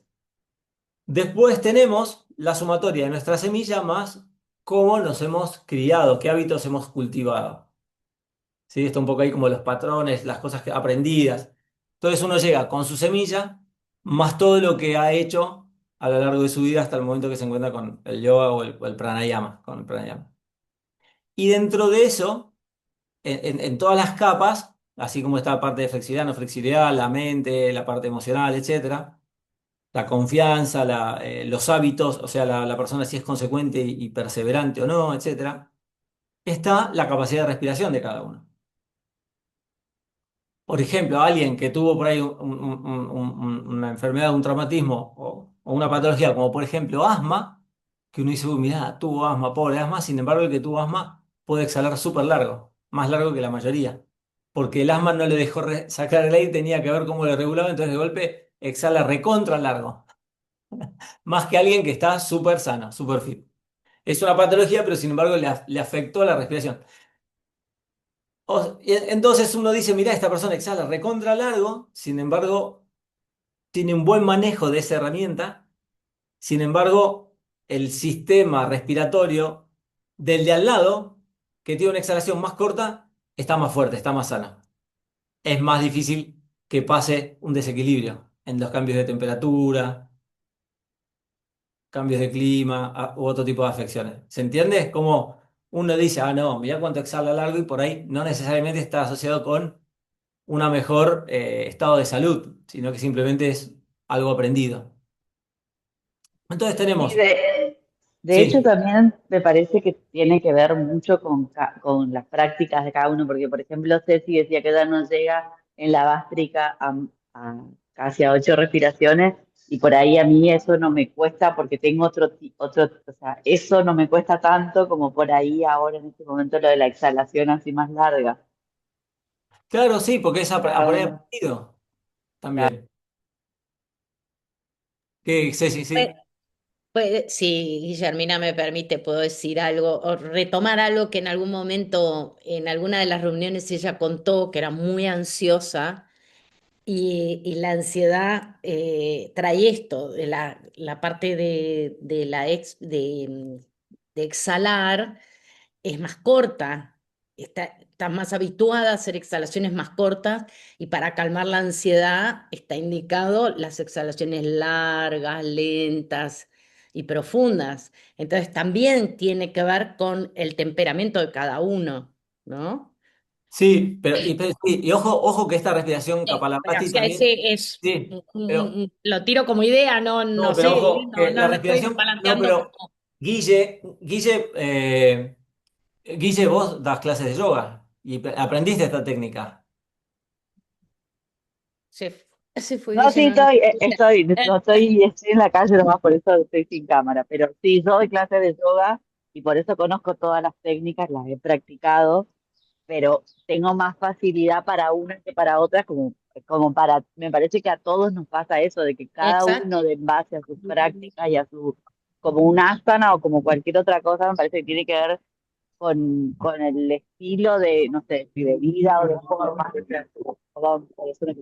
[SPEAKER 1] Después tenemos la sumatoria de nuestra semilla más cómo nos hemos criado, qué hábitos hemos cultivado. ¿Sí? Está un poco ahí como los patrones, las cosas aprendidas. Entonces uno llega con su semilla más todo lo que ha hecho a lo largo de su vida hasta el momento que se encuentra con el yoga o el pranayama, con el pranayama. Y dentro de eso, en todas las capas, así como está la parte de flexibilidad, no flexibilidad, la mente, la parte emocional, etcétera, la confianza, los hábitos, o sea, la persona si es consecuente y perseverante o no, etcétera, está la capacidad de respiración de cada uno. Por ejemplo, alguien que tuvo por ahí una enfermedad, un traumatismo o una patología, como por ejemplo asma, que uno dice, uy, mirá, tuvo asma, pobre asma, sin embargo, el que tuvo asma puede exhalar súper largo, más largo que la mayoría, porque el asma no le dejó sacar el aire, tenía que ver cómo lo regulaba, entonces de golpe exhala recontra largo, más que alguien que está súper sano, súper fit. Es una patología, pero sin embargo le afectó la respiración. Y entonces uno dice, mirá, esta persona exhala recontra largo, sin embargo, tiene un buen manejo de esa herramienta, sin embargo, el sistema respiratorio del de al lado, que tiene una exhalación más corta, está más fuerte, está más sano. Es más difícil que pase un desequilibrio en los cambios de temperatura, cambios de clima u otro tipo de afecciones. ¿Se entiende? Como uno dice, ah, no, mirá cuánto exhala largo y por ahí no necesariamente está asociado con una mejor estado de salud, sino que simplemente es algo aprendido. Entonces
[SPEAKER 5] Sí,
[SPEAKER 1] tenemos,
[SPEAKER 5] De hecho,
[SPEAKER 1] Sí,
[SPEAKER 5] también me parece que tiene que ver mucho con las prácticas de cada uno, porque, por ejemplo, Ceci decía que ella no llega en la gástrica a casi a 8 respiraciones, y por ahí a mí eso no me cuesta porque tengo o sea, eso no me cuesta tanto como por ahí ahora en este momento lo de la exhalación así más larga.
[SPEAKER 1] claro, sí, porque es por ahí
[SPEAKER 5] Claro.
[SPEAKER 1] aprendido también. Que, sí, sí,
[SPEAKER 2] Pues,
[SPEAKER 1] sí.
[SPEAKER 2] si Guillermina me permite, puedo decir algo o retomar algo que en algún momento, en alguna de las reuniones ella contó que era muy ansiosa y la ansiedad trae esto, de la parte de exhalar es más corta, está más habituada a hacer exhalaciones más cortas y para calmar la ansiedad está indicado las exhalaciones largas, lentas y profundas. Entonces también tiene que ver con el temperamento de cada uno, ¿no?
[SPEAKER 1] Sí, sí, y ojo que esta respiración
[SPEAKER 2] O
[SPEAKER 1] Kapalabhati
[SPEAKER 2] sea,
[SPEAKER 1] también,
[SPEAKER 2] ese es,
[SPEAKER 1] sí, pero
[SPEAKER 2] lo tiro como idea, no,
[SPEAKER 1] no,
[SPEAKER 2] no
[SPEAKER 1] pero
[SPEAKER 2] sé,
[SPEAKER 1] ojo,
[SPEAKER 2] no,
[SPEAKER 1] que la
[SPEAKER 2] no lo estoy
[SPEAKER 1] respiración, no,
[SPEAKER 2] planteando
[SPEAKER 1] pero
[SPEAKER 2] como
[SPEAKER 1] Guille, vos das clases de yoga y aprendiste esta técnica.
[SPEAKER 2] se fue
[SPEAKER 5] No,
[SPEAKER 2] Guille,
[SPEAKER 5] sí,
[SPEAKER 2] no, no.
[SPEAKER 5] no estoy en la calle nomás, por eso estoy sin cámara, pero sí, yo doy clases de yoga y por eso conozco todas las técnicas, las he practicado, pero tengo más facilidad para unas que para otras, me parece que a todos nos pasa eso, de que cada
[SPEAKER 2] Exacto.
[SPEAKER 5] uno de en base a sus prácticas y como un asana o como cualquier otra cosa, me parece que tiene que ver con el estilo de, no sé, si de vida o de forma. Perdón, por eso no-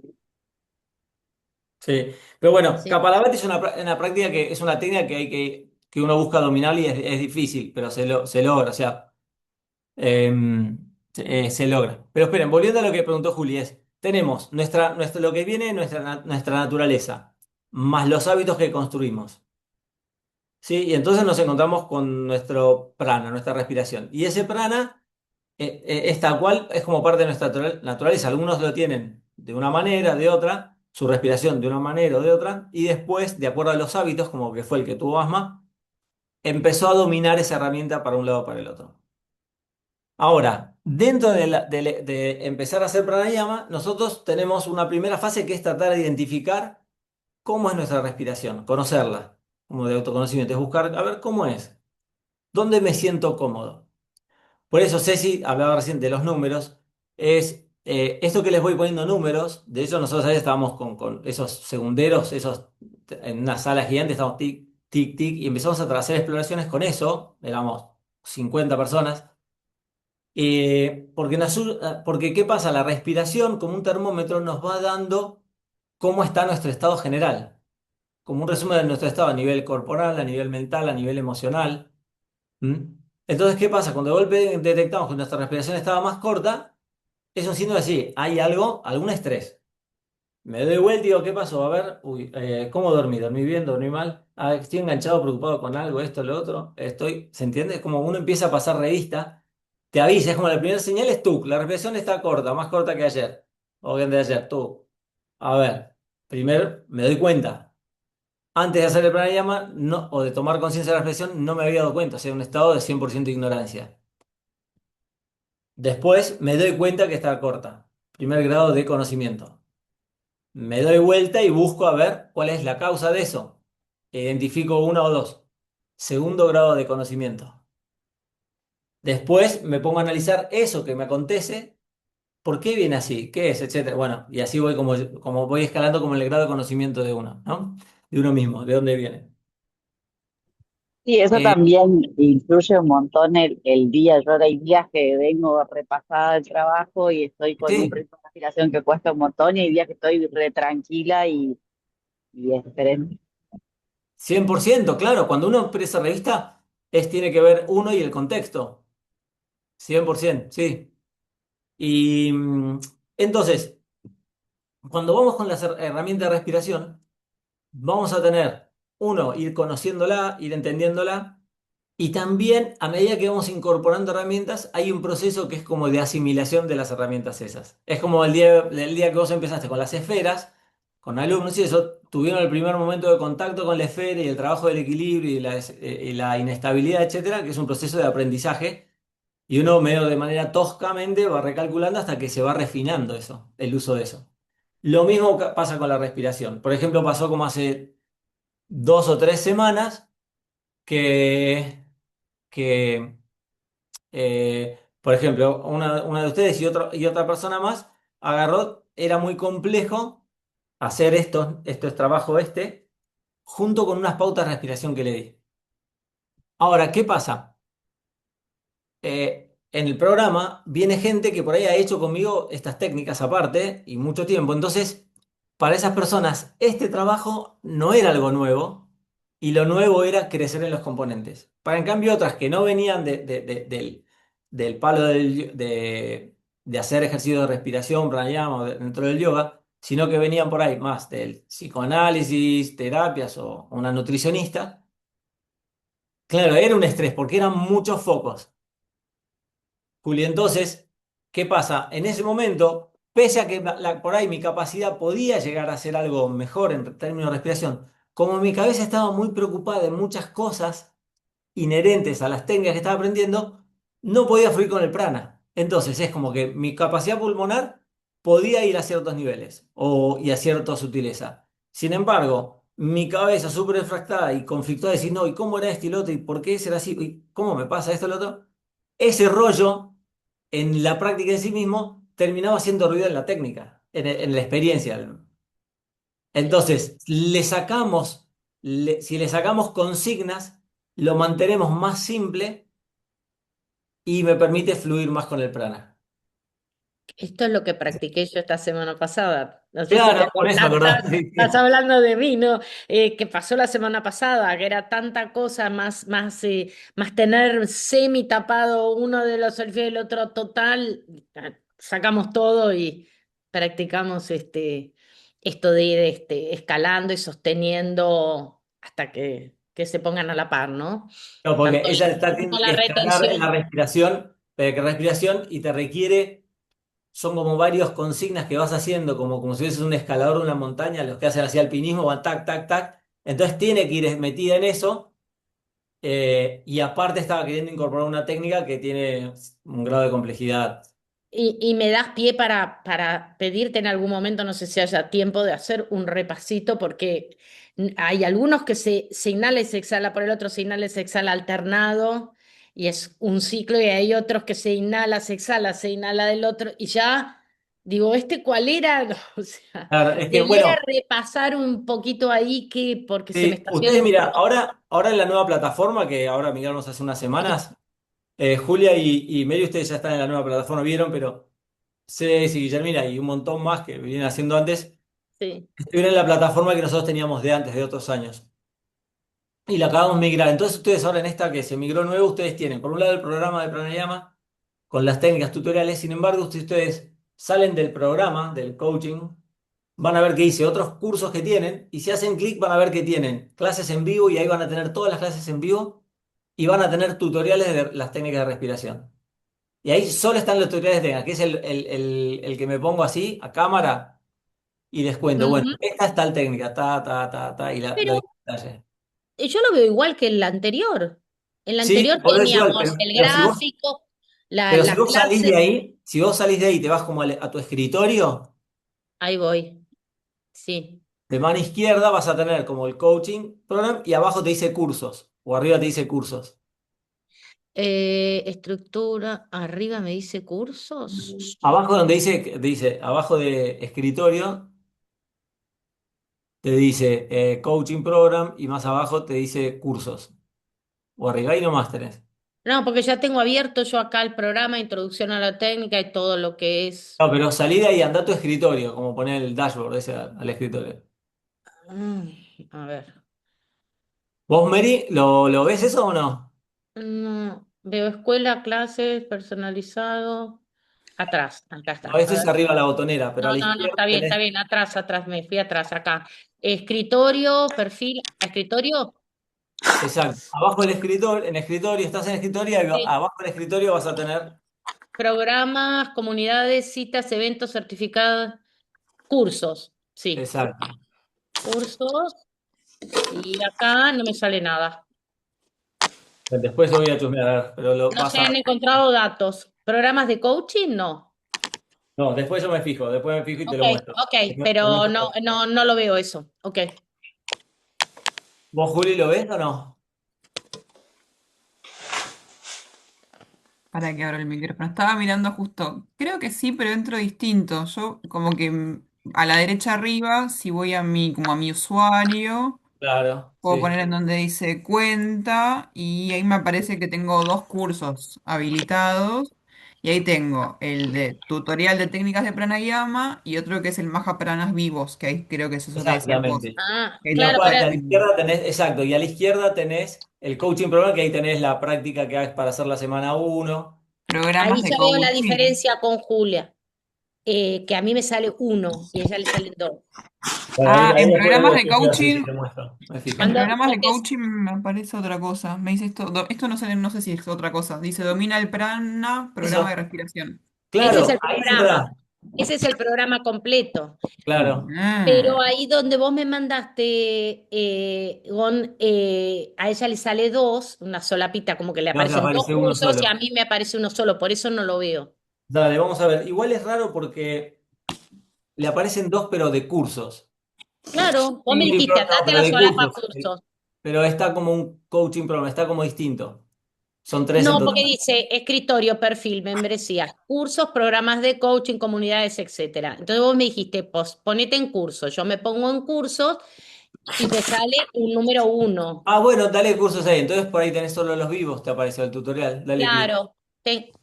[SPEAKER 1] Sí, pero bueno,
[SPEAKER 2] Sí,
[SPEAKER 1] Kapalabhati es una práctica que es una técnica que uno busca dominar y es difícil, pero se logra, o sea, se logra. Pero esperen, volviendo a lo que preguntó Juli, tenemos lo que viene, nuestra naturaleza, más los hábitos que construimos. ¿Sí? Y entonces nos encontramos con nuestro prana, nuestra respiración. Y ese prana es tal cual, es como parte de nuestra naturaleza. Algunos lo tienen de una manera, de otra, su respiración de una manera o de otra, y después, de acuerdo a los hábitos, como que fue el que tuvo asma, empezó a dominar esa herramienta para un lado o para el otro. Ahora, dentro de empezar a hacer pranayama, nosotros tenemos una primera fase que es tratar de identificar cómo es nuestra respiración, conocerla, como de autoconocimiento, es buscar a ver cómo es. ¿Dónde me siento cómodo? Por eso Ceci hablaba recién de los números. Esto que les voy poniendo números. De hecho, nosotros ayer estábamos con esos segunderos, en una sala gigante, estábamos tic, tic, tic, y empezamos a hacer exploraciones con eso. Éramos 50 personas. Porque, ¿qué pasa? La respiración, como un termómetro, nos va dando cómo está nuestro estado general. Como un resumen de nuestro estado a nivel corporal, a nivel mental, a nivel emocional. ¿Mm? Entonces, ¿qué pasa? Cuando de golpe detectamos que nuestra respiración estaba más corta, es un signo de sí, hay algo, algún estrés. Me doy vuelta y digo, ¿qué pasó? A ver, uy, ¿cómo dormí? ¿Dormí bien? ¿Dormí mal? Ah, estoy enganchado, preocupado con algo, esto, lo otro. ¿Se entiende? Es como uno empieza a pasar revista, te avisa, es como la primera señal es tú, la respiración está corta, más corta que ayer, o que de ayer, tú. A ver, primero me doy cuenta. Antes de hacer el pranayama no, o de tomar conciencia de la respiración, no me había dado cuenta, o sea, un estado de 100% de ignorancia. Después me doy cuenta que está corta. Primer grado de conocimiento. Me doy vuelta y busco a ver cuál es la causa de eso. Identifico una o dos. Segundo grado de conocimiento. Después me pongo a analizar eso que me acontece, por qué viene así, qué es, etcétera. Bueno, y así voy como voy escalando como el grado de conocimiento de uno, ¿no? De uno mismo, de dónde viene.
[SPEAKER 5] Sí, eso
[SPEAKER 1] Eh,
[SPEAKER 5] también influye un montón el día. Yo ahora hay días que vengo repasada del trabajo y estoy con un
[SPEAKER 1] sí,
[SPEAKER 5] ritmo de respiración que cuesta un montón y hay días que estoy re tranquila y es diferente.
[SPEAKER 1] 100%, claro. Cuando uno expresa revista, tiene que ver uno y el contexto. 100%, sí. Y entonces, cuando vamos con las herramientas de respiración, vamos a tener, uno, ir conociéndola, ir entendiéndola, y también a medida que vamos incorporando herramientas, hay un proceso que es como de asimilación de las herramientas esas. Es como el día que vos empezaste con las esferas, con alumnos y eso, tuvieron el primer momento de contacto con la esfera y el trabajo del equilibrio y la inestabilidad, etcétera, que es un proceso de aprendizaje. Y uno medio de manera toscamente va recalculando hasta que se va refinando eso, el uso de eso. Lo mismo pasa con la respiración. Por ejemplo, pasó como hace 2 o 3 semanas que por ejemplo, una de ustedes y otra persona más agarró, era muy complejo hacer esto es trabajo junto con unas pautas de respiración que le di. Ahora, ¿qué pasa? En el programa viene gente que por ahí ha hecho conmigo estas técnicas aparte y mucho tiempo. Entonces, para esas personas, este trabajo no era algo nuevo y lo nuevo era crecer en los componentes. Para en cambio otras que no venían del palo de hacer ejercicio de respiración, pranayama dentro del yoga, sino que venían por ahí más del psicoanálisis, terapias o una nutricionista. Claro, era un estrés porque eran muchos focos. Juli, entonces, ¿qué pasa? En ese momento, pese a que por ahí mi capacidad podía llegar a hacer algo mejor en términos de respiración, como mi cabeza estaba muy preocupada de muchas cosas inherentes a las técnicas que estaba aprendiendo, no podía fluir con el prana. Entonces, es como que mi capacidad pulmonar podía ir a ciertos niveles y a cierta sutileza. Sin embargo, mi cabeza súper refractada y conflictuada, de decir, no, ¿y cómo era esto y lo otro? ¿Y por qué será así? ¿Y cómo me pasa esto y lo otro? Ese rollo en la práctica en sí mismo terminaba haciendo ruido en la técnica, en la experiencia. Entonces, si le sacamos consignas, lo mantenemos más simple y me permite fluir más con el prana.
[SPEAKER 2] Esto es lo que practiqué yo esta semana pasada. No sé si
[SPEAKER 1] Claro, por eso, ¿verdad? Sí,
[SPEAKER 2] estás
[SPEAKER 1] sí.
[SPEAKER 2] hablando de mí, ¿no? Que pasó la semana pasada, que era tanta cosa, más tener semi tapado uno de los solfeos y el otro total. Sacamos todo y practicamos esto de ir escalando y sosteniendo hasta que se pongan a la par, ¿no?
[SPEAKER 1] No, porque
[SPEAKER 2] Tanto,
[SPEAKER 1] ella está
[SPEAKER 2] tanto
[SPEAKER 1] teniendo
[SPEAKER 2] la
[SPEAKER 1] que escalar en la
[SPEAKER 2] retención.
[SPEAKER 1] respiración, pero que respiración y te requiere, son como varias consignas que vas haciendo, como si fueses un escalador de una montaña, los que hacen así alpinismo van tac, tac, tac. Entonces tiene que ir metida en eso. Y aparte estaba queriendo incorporar una técnica que tiene un grado de complejidad.
[SPEAKER 2] Y me das pie para pedirte en algún momento, no sé si haya tiempo de hacer un repasito, porque hay algunos que se inhala y se exhala por el otro, se inhala y se exhala alternado, y es un ciclo, y hay otros que se inhala del otro, y ya digo, ¿este cuál era? O sea,
[SPEAKER 1] Claro, es que
[SPEAKER 2] debiera
[SPEAKER 1] bueno,
[SPEAKER 2] repasar un poquito ahí porque se me
[SPEAKER 1] sí,
[SPEAKER 2] está
[SPEAKER 1] ustedes
[SPEAKER 2] haciendo un
[SPEAKER 1] mira,
[SPEAKER 2] poco.
[SPEAKER 1] ahora en la nueva plataforma que ahora migramos hace unas semanas, Julia y Mary, ustedes ya están en la nueva plataforma, vieron, pero Ceci, Guillermina y un montón más que vienen haciendo antes,
[SPEAKER 2] Sí,
[SPEAKER 1] estuvieron en la plataforma que nosotros teníamos de antes, de otros años. Y la acabamos de migrar. Entonces ustedes ahora en esta que se migró nuevo, ustedes tienen por un lado el programa de pranayama con las técnicas tutoriales. Sin embargo, si ustedes salen del programa, del coaching, van a ver que dice otros cursos que tienen y si hacen clic van a ver que tienen clases en vivo y ahí van a tener todas las clases en vivo y van a tener tutoriales de las técnicas de respiración. Y ahí solo están los tutoriales de técnicas, que es el que me pongo así a cámara y les cuento, bueno,
[SPEAKER 2] ujú.
[SPEAKER 1] esta es tal técnica, y lo
[SPEAKER 2] Pero
[SPEAKER 1] doy detalle.
[SPEAKER 2] yo lo veo igual que el anterior. En la
[SPEAKER 1] Sí,
[SPEAKER 2] anterior
[SPEAKER 1] por eso igual,
[SPEAKER 2] teníamos el
[SPEAKER 1] pero si vos
[SPEAKER 2] gráfico,
[SPEAKER 1] Pero si
[SPEAKER 2] la
[SPEAKER 1] vos salís de
[SPEAKER 2] clase.
[SPEAKER 1] ahí, si vos salís de ahí y te vas como a tu escritorio,
[SPEAKER 2] Ahí voy, sí.
[SPEAKER 1] de mano izquierda vas a tener como el coaching program y abajo te dice cursos, o arriba te dice cursos.
[SPEAKER 2] Estructura, arriba me dice cursos.
[SPEAKER 1] Abajo donde abajo de escritorio, te dice coaching program y más abajo te dice cursos. O arriba y nomás tenés.
[SPEAKER 2] No, porque ya tengo abierto yo acá el programa, Introducción a la Técnica y todo lo que es.
[SPEAKER 1] No, pero salí de ahí, anda a tu escritorio, como poner el dashboard ese al escritorio.
[SPEAKER 2] A ver.
[SPEAKER 1] ¿Vos, Mary, lo ves eso o no?
[SPEAKER 2] No, veo escuela, clases, personalizado. Atrás, acá
[SPEAKER 1] No,
[SPEAKER 2] está.
[SPEAKER 1] eso
[SPEAKER 2] A
[SPEAKER 1] es
[SPEAKER 2] ver.
[SPEAKER 1] arriba la botonera, pero a
[SPEAKER 2] No,
[SPEAKER 1] la
[SPEAKER 2] no, no,
[SPEAKER 1] izquierda
[SPEAKER 2] está
[SPEAKER 1] tenés.
[SPEAKER 2] bien, atrás, me fui atrás, acá. Escritorio, perfil, escritorio.
[SPEAKER 1] Exacto. Abajo del escritorio, en escritorio, estás en escritorio, y
[SPEAKER 2] Sí.
[SPEAKER 1] abajo del escritorio vas a tener.
[SPEAKER 2] Programas, comunidades, citas, eventos, certificados, cursos. Sí,
[SPEAKER 1] Exacto.
[SPEAKER 2] cursos y acá no me sale nada.
[SPEAKER 1] Después lo voy a chusmear, pero lo
[SPEAKER 2] No
[SPEAKER 1] vas
[SPEAKER 2] se
[SPEAKER 1] a...
[SPEAKER 2] han encontrado datos. ¿Programas de coaching? No.
[SPEAKER 1] No, después yo me fijo, después me fijo y te
[SPEAKER 2] Ok,
[SPEAKER 1] lo muestro.
[SPEAKER 2] ok, pero no, no, no lo veo eso. Ok.
[SPEAKER 1] ¿Vos, Juli, lo ves o no?
[SPEAKER 3] Para que abra el micrófono. Estaba mirando justo. Creo que sí, pero entro distinto. Yo como que a la derecha arriba, si voy como a mi usuario,
[SPEAKER 1] Claro,
[SPEAKER 3] puedo
[SPEAKER 1] sí.
[SPEAKER 3] poner en donde dice cuenta y ahí me aparece que tengo dos cursos habilitados. Y ahí tengo el de tutorial de técnicas de pranayama y otro que es el Maha Pranas vivos, que ahí creo que es eso que decías vos.
[SPEAKER 1] Exactamente.
[SPEAKER 2] Ah,
[SPEAKER 3] Ahí
[SPEAKER 1] Tal
[SPEAKER 2] claro,
[SPEAKER 3] tengo
[SPEAKER 1] cual,
[SPEAKER 2] pero
[SPEAKER 1] y a la
[SPEAKER 3] práctica.
[SPEAKER 1] izquierda tenés, exacto, y a la izquierda tenés el coaching program, que ahí tenés la práctica que haces para hacer la semana uno.
[SPEAKER 3] Programas
[SPEAKER 2] ahí
[SPEAKER 3] de
[SPEAKER 2] ya veo la
[SPEAKER 3] coaching.
[SPEAKER 2] diferencia con Julia, que a mí me sale uno y a ella le salen dos.
[SPEAKER 1] Bueno,
[SPEAKER 3] Ah,
[SPEAKER 1] ahí
[SPEAKER 3] en
[SPEAKER 1] después
[SPEAKER 3] programas
[SPEAKER 1] lo
[SPEAKER 3] de
[SPEAKER 1] chusmeo así y
[SPEAKER 3] coaching.
[SPEAKER 1] te muestro, me
[SPEAKER 3] En
[SPEAKER 1] fijo.
[SPEAKER 3] programas de
[SPEAKER 2] Cuando
[SPEAKER 3] coaching me aparece otra cosa. Me dice esto, esto no sé, no sé si es otra cosa. Dice domina el prana, programa de
[SPEAKER 1] Eso,
[SPEAKER 3] respiración.
[SPEAKER 2] ese es
[SPEAKER 1] claro,
[SPEAKER 2] el
[SPEAKER 1] ahí
[SPEAKER 2] programa,
[SPEAKER 1] entra,
[SPEAKER 2] ese es el programa completo.
[SPEAKER 1] claro.
[SPEAKER 2] Pero
[SPEAKER 3] Ah,
[SPEAKER 2] ahí donde vos me mandaste, Gon, a ella le sale dos, una solapita, como que le
[SPEAKER 1] Te vas a
[SPEAKER 2] aparecen dos
[SPEAKER 1] aparecer uno
[SPEAKER 2] cursos y a
[SPEAKER 1] solo.
[SPEAKER 2] mí me aparece uno solo, por eso no lo veo.
[SPEAKER 1] Dale, vamos a ver. Igual es raro porque le aparecen dos, pero de cursos.
[SPEAKER 2] Claro, vos me
[SPEAKER 1] Sí,
[SPEAKER 2] dijiste,
[SPEAKER 1] no,
[SPEAKER 2] andate a
[SPEAKER 1] pero
[SPEAKER 2] la
[SPEAKER 1] de
[SPEAKER 2] solapa
[SPEAKER 1] cursos.
[SPEAKER 2] cursos.
[SPEAKER 1] Pero está como un coaching program, está como distinto. Son tres en
[SPEAKER 2] No, porque
[SPEAKER 1] total.
[SPEAKER 2] dice escritorio, perfil, membresía, cursos, programas de coaching, comunidades, etcétera. Entonces vos me dijiste, pues ponete en curso. Yo me pongo en cursos y me sale un número uno.
[SPEAKER 1] Ah, bueno, dale cursos ahí. Entonces por ahí tenés solo los vivos, te apareció el tutorial. Dale clic.
[SPEAKER 2] Claro.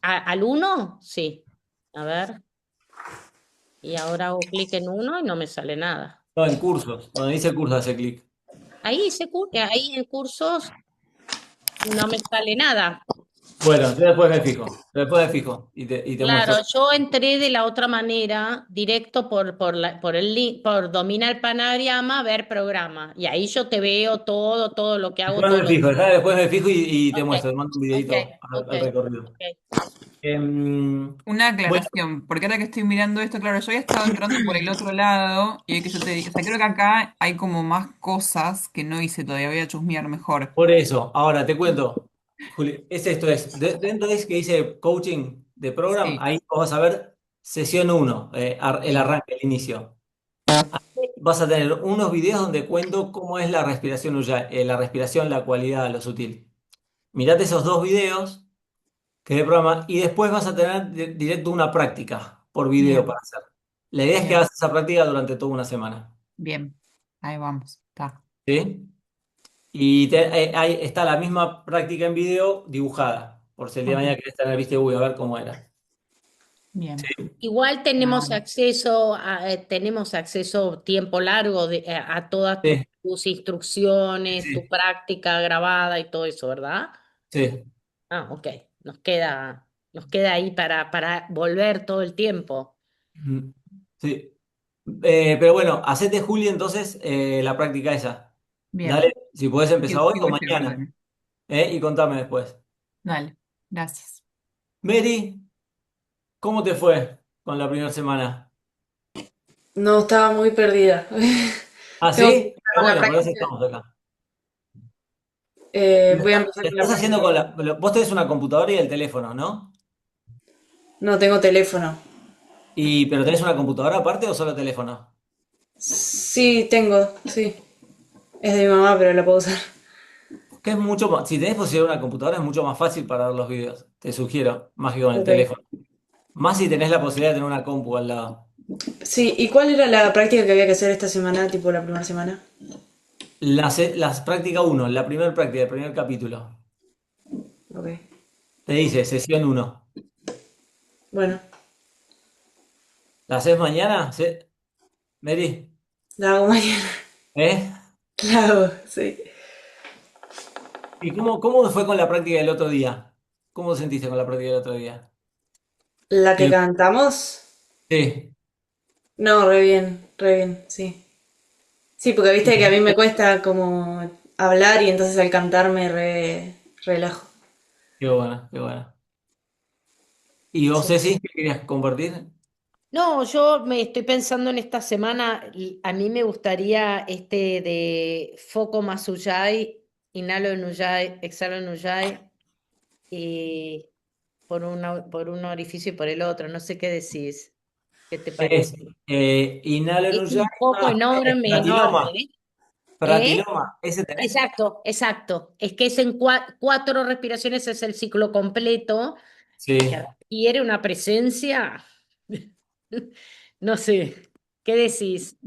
[SPEAKER 2] ¿Al uno? Sí. A ver. Y ahora hago clic en uno y no me sale nada.
[SPEAKER 1] No, en cursos. Donde dice cursos, hace clic.
[SPEAKER 2] Ahí en cursos no me sale nada.
[SPEAKER 1] Bueno, yo después me fijo. Después me fijo y te
[SPEAKER 2] Claro,
[SPEAKER 1] muestro.
[SPEAKER 2] yo entré de la otra manera, directo por el link, por dominar Panagrama, ver programa. Y ahí yo te veo todo, todo lo que hago
[SPEAKER 1] Después
[SPEAKER 2] todos
[SPEAKER 1] me
[SPEAKER 2] los
[SPEAKER 1] fijo,
[SPEAKER 2] días.
[SPEAKER 1] ¿sabes? Después me fijo y te
[SPEAKER 2] Ok,
[SPEAKER 1] muestro. Te mando un
[SPEAKER 2] ok,
[SPEAKER 1] videito
[SPEAKER 2] ok,
[SPEAKER 1] al recorrido.
[SPEAKER 2] ok.
[SPEAKER 3] una
[SPEAKER 1] Bueno,
[SPEAKER 3] aclaración, porque ahora que estoy mirando esto, claro, yo había estado entrando por el otro lado y que yo te dije, o sea, creo que acá hay como más cosas que no hice todavía, voy a chusmear mejor.
[SPEAKER 1] por eso, ahora te cuento, Juli, es esto, dentro de eso que dice coaching de program,
[SPEAKER 3] Sí,
[SPEAKER 1] ahí vos vas a ver sesión uno, el
[SPEAKER 3] sí,
[SPEAKER 1] arranque, el inicio. Vas a tener unos videos donde cuento cómo es la respiración, la respiración, la cualidad, lo sutil. Mirate esos dos videos que de programa y después vas a tener directo una práctica por video
[SPEAKER 3] bien,
[SPEAKER 1] para hacer. La idea es que
[SPEAKER 3] bien,
[SPEAKER 1] hagas esa práctica durante toda una semana.
[SPEAKER 3] bien. Ahí vamos, está.
[SPEAKER 1] ¿Sí? Y ahí está la misma práctica en video dibujada, por si el día de
[SPEAKER 3] Ok,
[SPEAKER 1] mañana querés tener, viste, uy, a ver cómo era.
[SPEAKER 3] bien.
[SPEAKER 2] Igual
[SPEAKER 3] Ah,
[SPEAKER 2] tenemos acceso tiempo largo a todas
[SPEAKER 1] Sí,
[SPEAKER 2] tus instrucciones, tu
[SPEAKER 1] sí,
[SPEAKER 2] práctica grabada y todo eso, ¿verdad?
[SPEAKER 1] sí.
[SPEAKER 2] Ah, ok. Nos queda ahí para volver todo el tiempo.
[SPEAKER 1] Mm, sí. Pero bueno, hacete, Juli, entonces la práctica esa.
[SPEAKER 3] bien.
[SPEAKER 1] Dale, si podés
[SPEAKER 3] Sí,
[SPEAKER 1] empezar hoy
[SPEAKER 3] sí,
[SPEAKER 1] o
[SPEAKER 3] voy a hacer
[SPEAKER 1] mañana.
[SPEAKER 3] orden.
[SPEAKER 1] Y contame después.
[SPEAKER 3] Dale, gracias.
[SPEAKER 1] Mary, ¿cómo te fue con la primera semana?
[SPEAKER 4] No, estaba muy perdida.
[SPEAKER 1] ¿Ah,
[SPEAKER 4] Tengo que
[SPEAKER 1] sí?
[SPEAKER 4] empezar
[SPEAKER 1] Ah,
[SPEAKER 4] la
[SPEAKER 1] bueno, por eso
[SPEAKER 4] práctica.
[SPEAKER 1] estamos acá.
[SPEAKER 4] Voy a empezar
[SPEAKER 1] Lo
[SPEAKER 4] con la
[SPEAKER 1] estás haciendo
[SPEAKER 4] práctica.
[SPEAKER 1] con vos tenés una computadora y el teléfono, ¿no?
[SPEAKER 4] No tengo teléfono.
[SPEAKER 1] Pero tenés una computadora aparte o solo teléfono?
[SPEAKER 4] Sí, tengo, sí. Es de mi mamá, pero la puedo usar.
[SPEAKER 1] Que es mucho más, si tenés posibilidad de una computadora es mucho más fácil para ver los videos. Te sugiero, más que con el
[SPEAKER 4] Ok.
[SPEAKER 1] teléfono. Más si tenés la posibilidad de tener una compu al lado.
[SPEAKER 4] Sí, ¿y cuál era la práctica que había que hacer esta semana, tipo la primera semana?
[SPEAKER 1] Las práctica uno, la primera práctica, el primer capítulo.
[SPEAKER 4] Ok.
[SPEAKER 1] Te dice sesión uno.
[SPEAKER 4] Bueno,
[SPEAKER 1] ¿La haces mañana? ¿Sí? Mary,
[SPEAKER 4] la hago mañana.
[SPEAKER 1] ¿eh?
[SPEAKER 4] La hago, sí.
[SPEAKER 1] ¿Y cómo fue con la práctica del otro día? ¿Cómo te sentiste con la práctica del otro día?
[SPEAKER 4] La que
[SPEAKER 1] Que-
[SPEAKER 4] cantamos.
[SPEAKER 1] Sí.
[SPEAKER 4] No, re bien, sí. Sí, porque viste que a mí me cuesta como hablar y entonces al cantar me relajo.
[SPEAKER 1] Qué bueno, qué bueno. ¿Y vos,
[SPEAKER 4] Sí.
[SPEAKER 1] Ceci, qué querías compartir?
[SPEAKER 2] No, yo me estoy pensando en esta semana, a mí me gustaría este de foco más Ujjayi, inhalo en Ujjayi, exhalo en Ujjayi, y por un orificio y por el otro, no sé qué decís, ¿qué te
[SPEAKER 1] Es
[SPEAKER 2] parece?
[SPEAKER 1] inhalo en
[SPEAKER 2] Es
[SPEAKER 1] Ujjayi,
[SPEAKER 2] un poco
[SPEAKER 1] es
[SPEAKER 2] enorme, enorme,
[SPEAKER 1] pratiloma.
[SPEAKER 2] ¿eh? ¿Eh?
[SPEAKER 1] Pratiloma, ¿ese tenés?
[SPEAKER 2] Exacto, exacto. Es que es en cuatro respiraciones, es el ciclo completo, que
[SPEAKER 1] Sí.
[SPEAKER 2] requiere una presencia, no sé, ¿qué decís?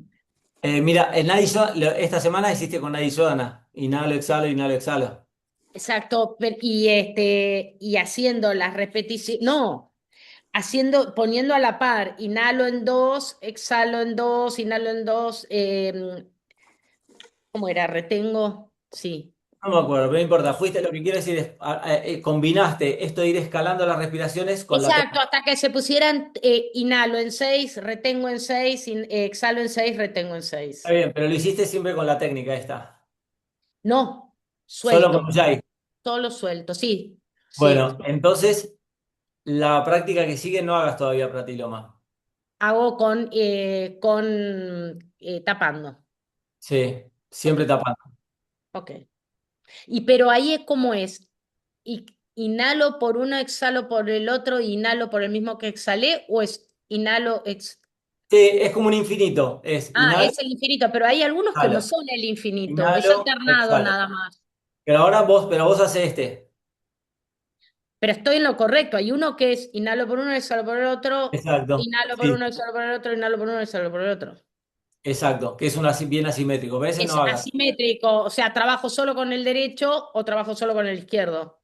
[SPEAKER 1] Mira, esta semana hiciste con Nadi Sodana. Inhalo, exhalo, inhalo, exhalo.
[SPEAKER 2] Exacto, y haciendo las repeticiones, no, poniendo a la par, inhalo en dos, exhalo en dos, inhalo en dos, ¿cómo era? Retengo, sí.
[SPEAKER 1] No me acuerdo, pero no importa. Fuiste, lo que quiero decir es, combinaste esto de ir escalando las respiraciones con la
[SPEAKER 2] Exacto,
[SPEAKER 1] técnica.
[SPEAKER 2] hasta que se pusieran, inhalo en seis, retengo en seis, exhalo en seis, retengo en
[SPEAKER 1] Está
[SPEAKER 2] seis.
[SPEAKER 1] bien, pero lo hiciste siempre con la técnica esta.
[SPEAKER 2] No,
[SPEAKER 1] Solo con
[SPEAKER 2] suelto,
[SPEAKER 1] Ujjayi.
[SPEAKER 2] solo suelto, sí, sí.
[SPEAKER 1] Bueno, entonces, la práctica que sigue no hagas todavía pratiloma.
[SPEAKER 2] Hago con tapando.
[SPEAKER 1] Sí,
[SPEAKER 2] Ok,
[SPEAKER 1] siempre tapando.
[SPEAKER 2] ok. Y pero ahí es como es. Inhalo por uno, exhalo por el otro, inhalo por el mismo que exhalé, o es inhalo,
[SPEAKER 1] Sí, es como un infinito. Es
[SPEAKER 2] ah,
[SPEAKER 1] inhalo,
[SPEAKER 2] es el infinito, pero hay algunos que no
[SPEAKER 1] exhalo.
[SPEAKER 2] son el infinito, es
[SPEAKER 1] Inhalo,
[SPEAKER 2] alternado
[SPEAKER 1] exhalo.
[SPEAKER 2] nada más.
[SPEAKER 1] Pero vos haces este.
[SPEAKER 2] Pero estoy en lo correcto. Hay uno que es inhalo por uno, exhalo por el otro,
[SPEAKER 1] Exacto.
[SPEAKER 2] inhalo por
[SPEAKER 1] Sí,
[SPEAKER 2] uno, exhalo por el otro, inhalo por uno, exhalo por el otro.
[SPEAKER 1] exacto. Que es bien asimétrico. Pero ese no
[SPEAKER 2] Es
[SPEAKER 1] hagas.
[SPEAKER 2] asimétrico, o sea, trabajo solo con el derecho o trabajo solo con el izquierdo.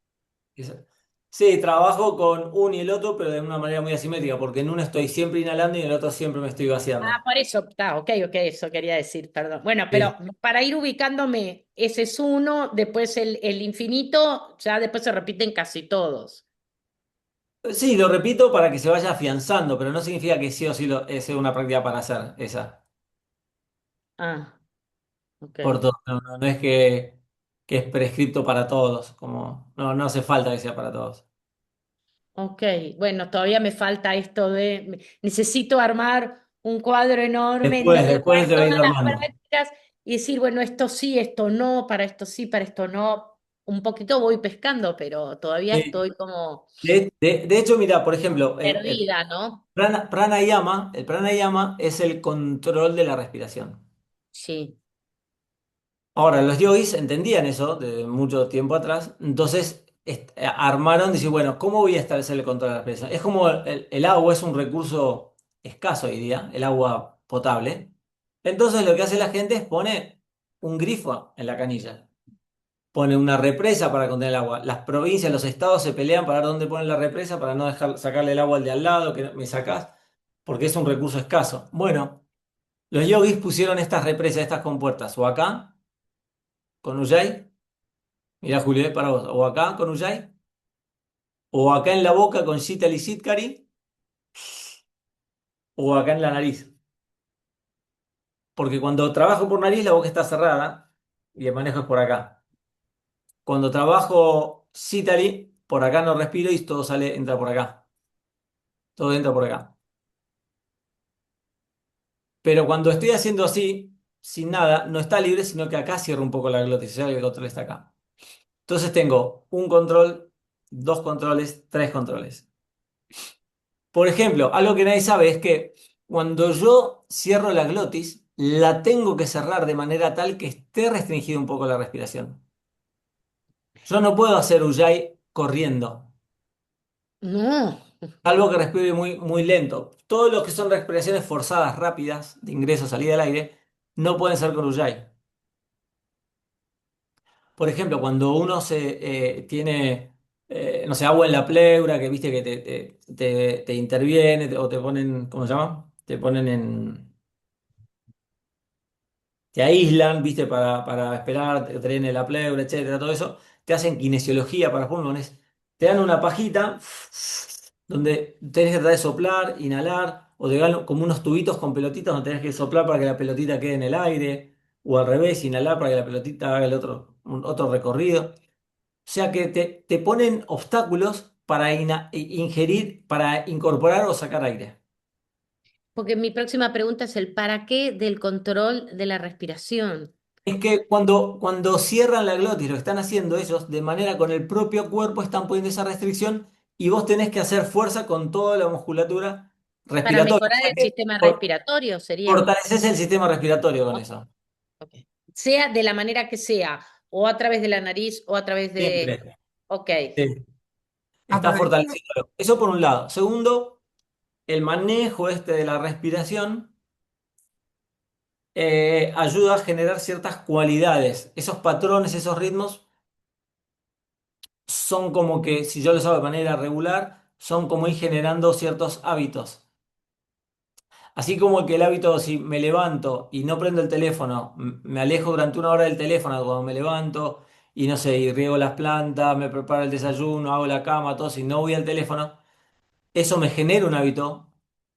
[SPEAKER 1] Esa- Sí, trabajo con uno y el otro, pero de una manera muy asimétrica, porque en uno estoy siempre inhalando y en el otro siempre me estoy
[SPEAKER 2] Ah,
[SPEAKER 1] vaciando.
[SPEAKER 2] por eso, está, ok, ok, eso quería decir, perdón. Bueno,
[SPEAKER 1] Sí.
[SPEAKER 2] pero para ir ubicándome, ese es uno, después el infinito, ya después se repiten casi todos.
[SPEAKER 1] Sí, lo repito para que se vaya afianzando, pero no significa que sí o sí sea una práctica para hacer esa.
[SPEAKER 2] Ah, ok.
[SPEAKER 1] Por todo. No es que es prescripto para todos, como no hace falta que sea para todos.
[SPEAKER 2] Ok, bueno, todavía me falta esto necesito armar un cuadro enorme en donde
[SPEAKER 1] Después
[SPEAKER 2] poner
[SPEAKER 1] se va a ir
[SPEAKER 2] todas las
[SPEAKER 1] armando.
[SPEAKER 2] prácticas y decir, bueno, esto sí, esto no, para esto sí, para esto no. Un poquito voy pescando, pero todavía
[SPEAKER 1] Sí.
[SPEAKER 2] estoy como
[SPEAKER 1] De hecho, mira, por ejemplo,
[SPEAKER 2] perdida, ¿no?
[SPEAKER 1] pranayama, el pranayama es el control de la respiración.
[SPEAKER 2] Sí.
[SPEAKER 1] Ahora, los yogis entendían eso de mucho tiempo atrás, entonces armaron, decir, bueno, ¿cómo voy a establecer el control de la respiración? Es como el agua es un recurso escaso hoy día, el agua potable. Entonces lo que hace la gente es pone un grifo en la canilla, pone una represa para contener el agua. Las provincias, los estados se pelean para ver dónde ponen la represa para no dejar sacarle el agua al de al lado, que me sacás, porque es un recurso escaso. Bueno, los yogis pusieron estas represas, estas compuertas, o acá, con Ujjayi. Mira, Julio, para vos. O acá con Ujjayi, o acá en la boca con Shitali y Sitkari, o acá en la nariz. Porque cuando trabajo por nariz, la boca está cerrada y el manejo es por acá. Cuando trabajo Shitali, por acá no respiro y todo sale, entra por acá. Todo entra por acá. Pero cuando estoy haciendo así, sin nada, no está libre, sino que acá cierro un poco la glotis. O sea, que el control está acá. Entonces tengo un control, dos controles, tres controles. Por ejemplo, algo que nadie sabe es que cuando yo cierro la glotis, la tengo que cerrar de manera tal que esté restringida un poco la respiración. Yo no puedo hacer Ujjayi corriendo,
[SPEAKER 2] No.
[SPEAKER 1] salvo que respire muy, muy lento. Todos los que son respiraciones forzadas rápidas, de ingreso, salida del aire, no pueden ser con Ujjayi. Por ejemplo, cuando uno tiene, no sé, agua en la pleura, que viste que te interviene, o te ponen, ¿cómo se llama? Te ponen te aíslan, ¿viste? Para esperar, te drene la pleura, etcétera, todo eso. Te hacen kinesiología para pulmones. Te dan una pajita donde tenés que tratar de soplar, inhalar, o te dan como unos tubitos con pelotitas donde tenés que soplar para que la pelotita quede en el aire, o al revés, inhalar para que la pelotita haga otro recorrido. O sea que te ponen obstáculos para ingerir, para incorporar o sacar aire.
[SPEAKER 2] porque mi próxima pregunta es el para qué del control de la respiración.
[SPEAKER 1] Es que cuando cierran la glotis, lo que están haciendo ellos, de manera con el propio cuerpo, están poniendo esa restricción y vos tenés que hacer fuerza con toda la musculatura
[SPEAKER 2] Para
[SPEAKER 1] respiratoria. O
[SPEAKER 2] mejorar
[SPEAKER 1] sea
[SPEAKER 2] el
[SPEAKER 1] que
[SPEAKER 2] sistema respiratorio sería.
[SPEAKER 1] fortaleces el sistema respiratorio con
[SPEAKER 2] Ok,
[SPEAKER 1] eso.
[SPEAKER 2] ok. Sea de la manera que sea, o a través de la nariz, o a través de.
[SPEAKER 1] Siempre.
[SPEAKER 2] Ok.
[SPEAKER 1] Sí. Está
[SPEAKER 3] Aprovecho.
[SPEAKER 1] fortaleciendo. Eso por un lado. Segundo, el manejo este de la respiración ayuda a generar ciertas cualidades. Esos patrones, esos ritmos son como que, si yo los hago de manera regular, son como ir generando ciertos hábitos. Así como que el hábito, si me levanto y no prendo el teléfono, me alejo durante una hora del teléfono cuando me levanto y no sé, y riego las plantas, me preparo el desayuno, hago la cama, todo, si no voy al teléfono, eso me genera un hábito.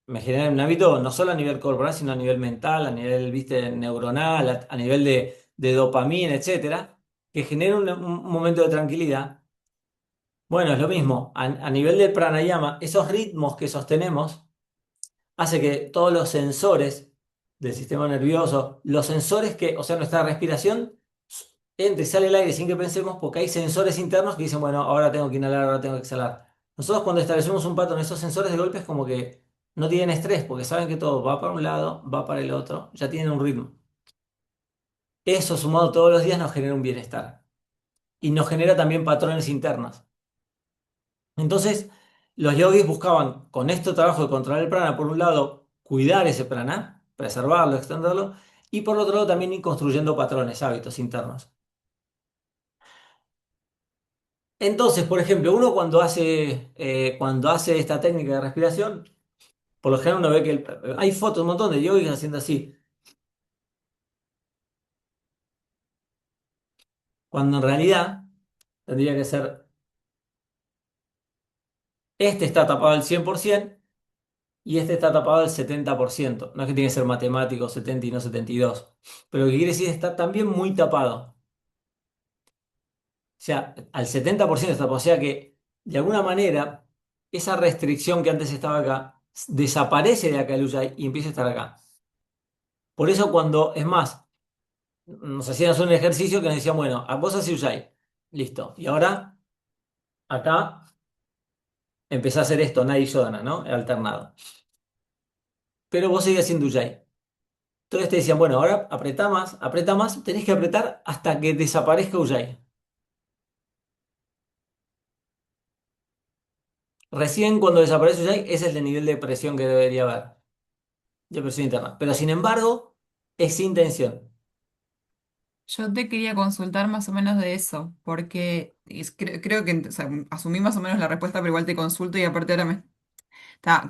[SPEAKER 1] Me genera un hábito no solo a nivel corporal, sino a nivel mental, a nivel, viste, neuronal, a nivel de dopamina, etcétera, que genera un momento de tranquilidad. Bueno, es lo mismo. A nivel del pranayama, esos ritmos que sostenemos hace que todos los sensores del sistema nervioso, los sensores que, o sea, nuestra respiración, entre y sale el aire sin que pensemos, porque hay sensores internos que dicen, bueno, ahora tengo que inhalar, ahora tengo que exhalar. Nosotros cuando establecemos un patrón, esos sensores de golpe es como que no tienen estrés, porque saben que todo va para un lado, va para el otro, ya tienen un ritmo. Eso sumado todos los días nos genera un bienestar y nos genera también patrones internos. Entonces, los yogis buscaban con este trabajo de controlar el prana, por un lado, cuidar ese prana, preservarlo, extenderlo, y por otro lado también ir construyendo patrones, hábitos internos. Entonces, por ejemplo, uno cuando hace esta técnica de respiración, por lo general uno ve que hay fotos, un montón de yogis haciendo así, cuando en realidad tendría que ser, este está tapado al 100% y este está tapado al 70%. No es que tiene que ser matemático 70 y no 72, pero lo que quiere decir es que está también muy tapado. O sea, al 70% está, o sea que de alguna manera esa restricción que antes estaba acá desaparece de acá el Ujjayi y empieza a estar acá. Por eso cuando, es más, nos hacían hacer un ejercicio que nos decían, bueno, a vos haces Ujjayi, listo. Y ahora acá empezá a hacer esto, Nadi Shodhana, ¿no? Alternado. Pero vos seguís haciendo Ujjayi. Entonces te decían, bueno, ahora apretá más, tenés que apretar hasta que desaparezca Ujjayi. Recién cuando desaparece Ujjayi, ese es el nivel de presión que debería haber. De presión interna. Pero sin embargo, es sin tensión.
[SPEAKER 3] Yo te quería consultar más o menos de eso, porque creo que o sea, asumí más o menos la respuesta, pero igual te consulto y aparte ahora me.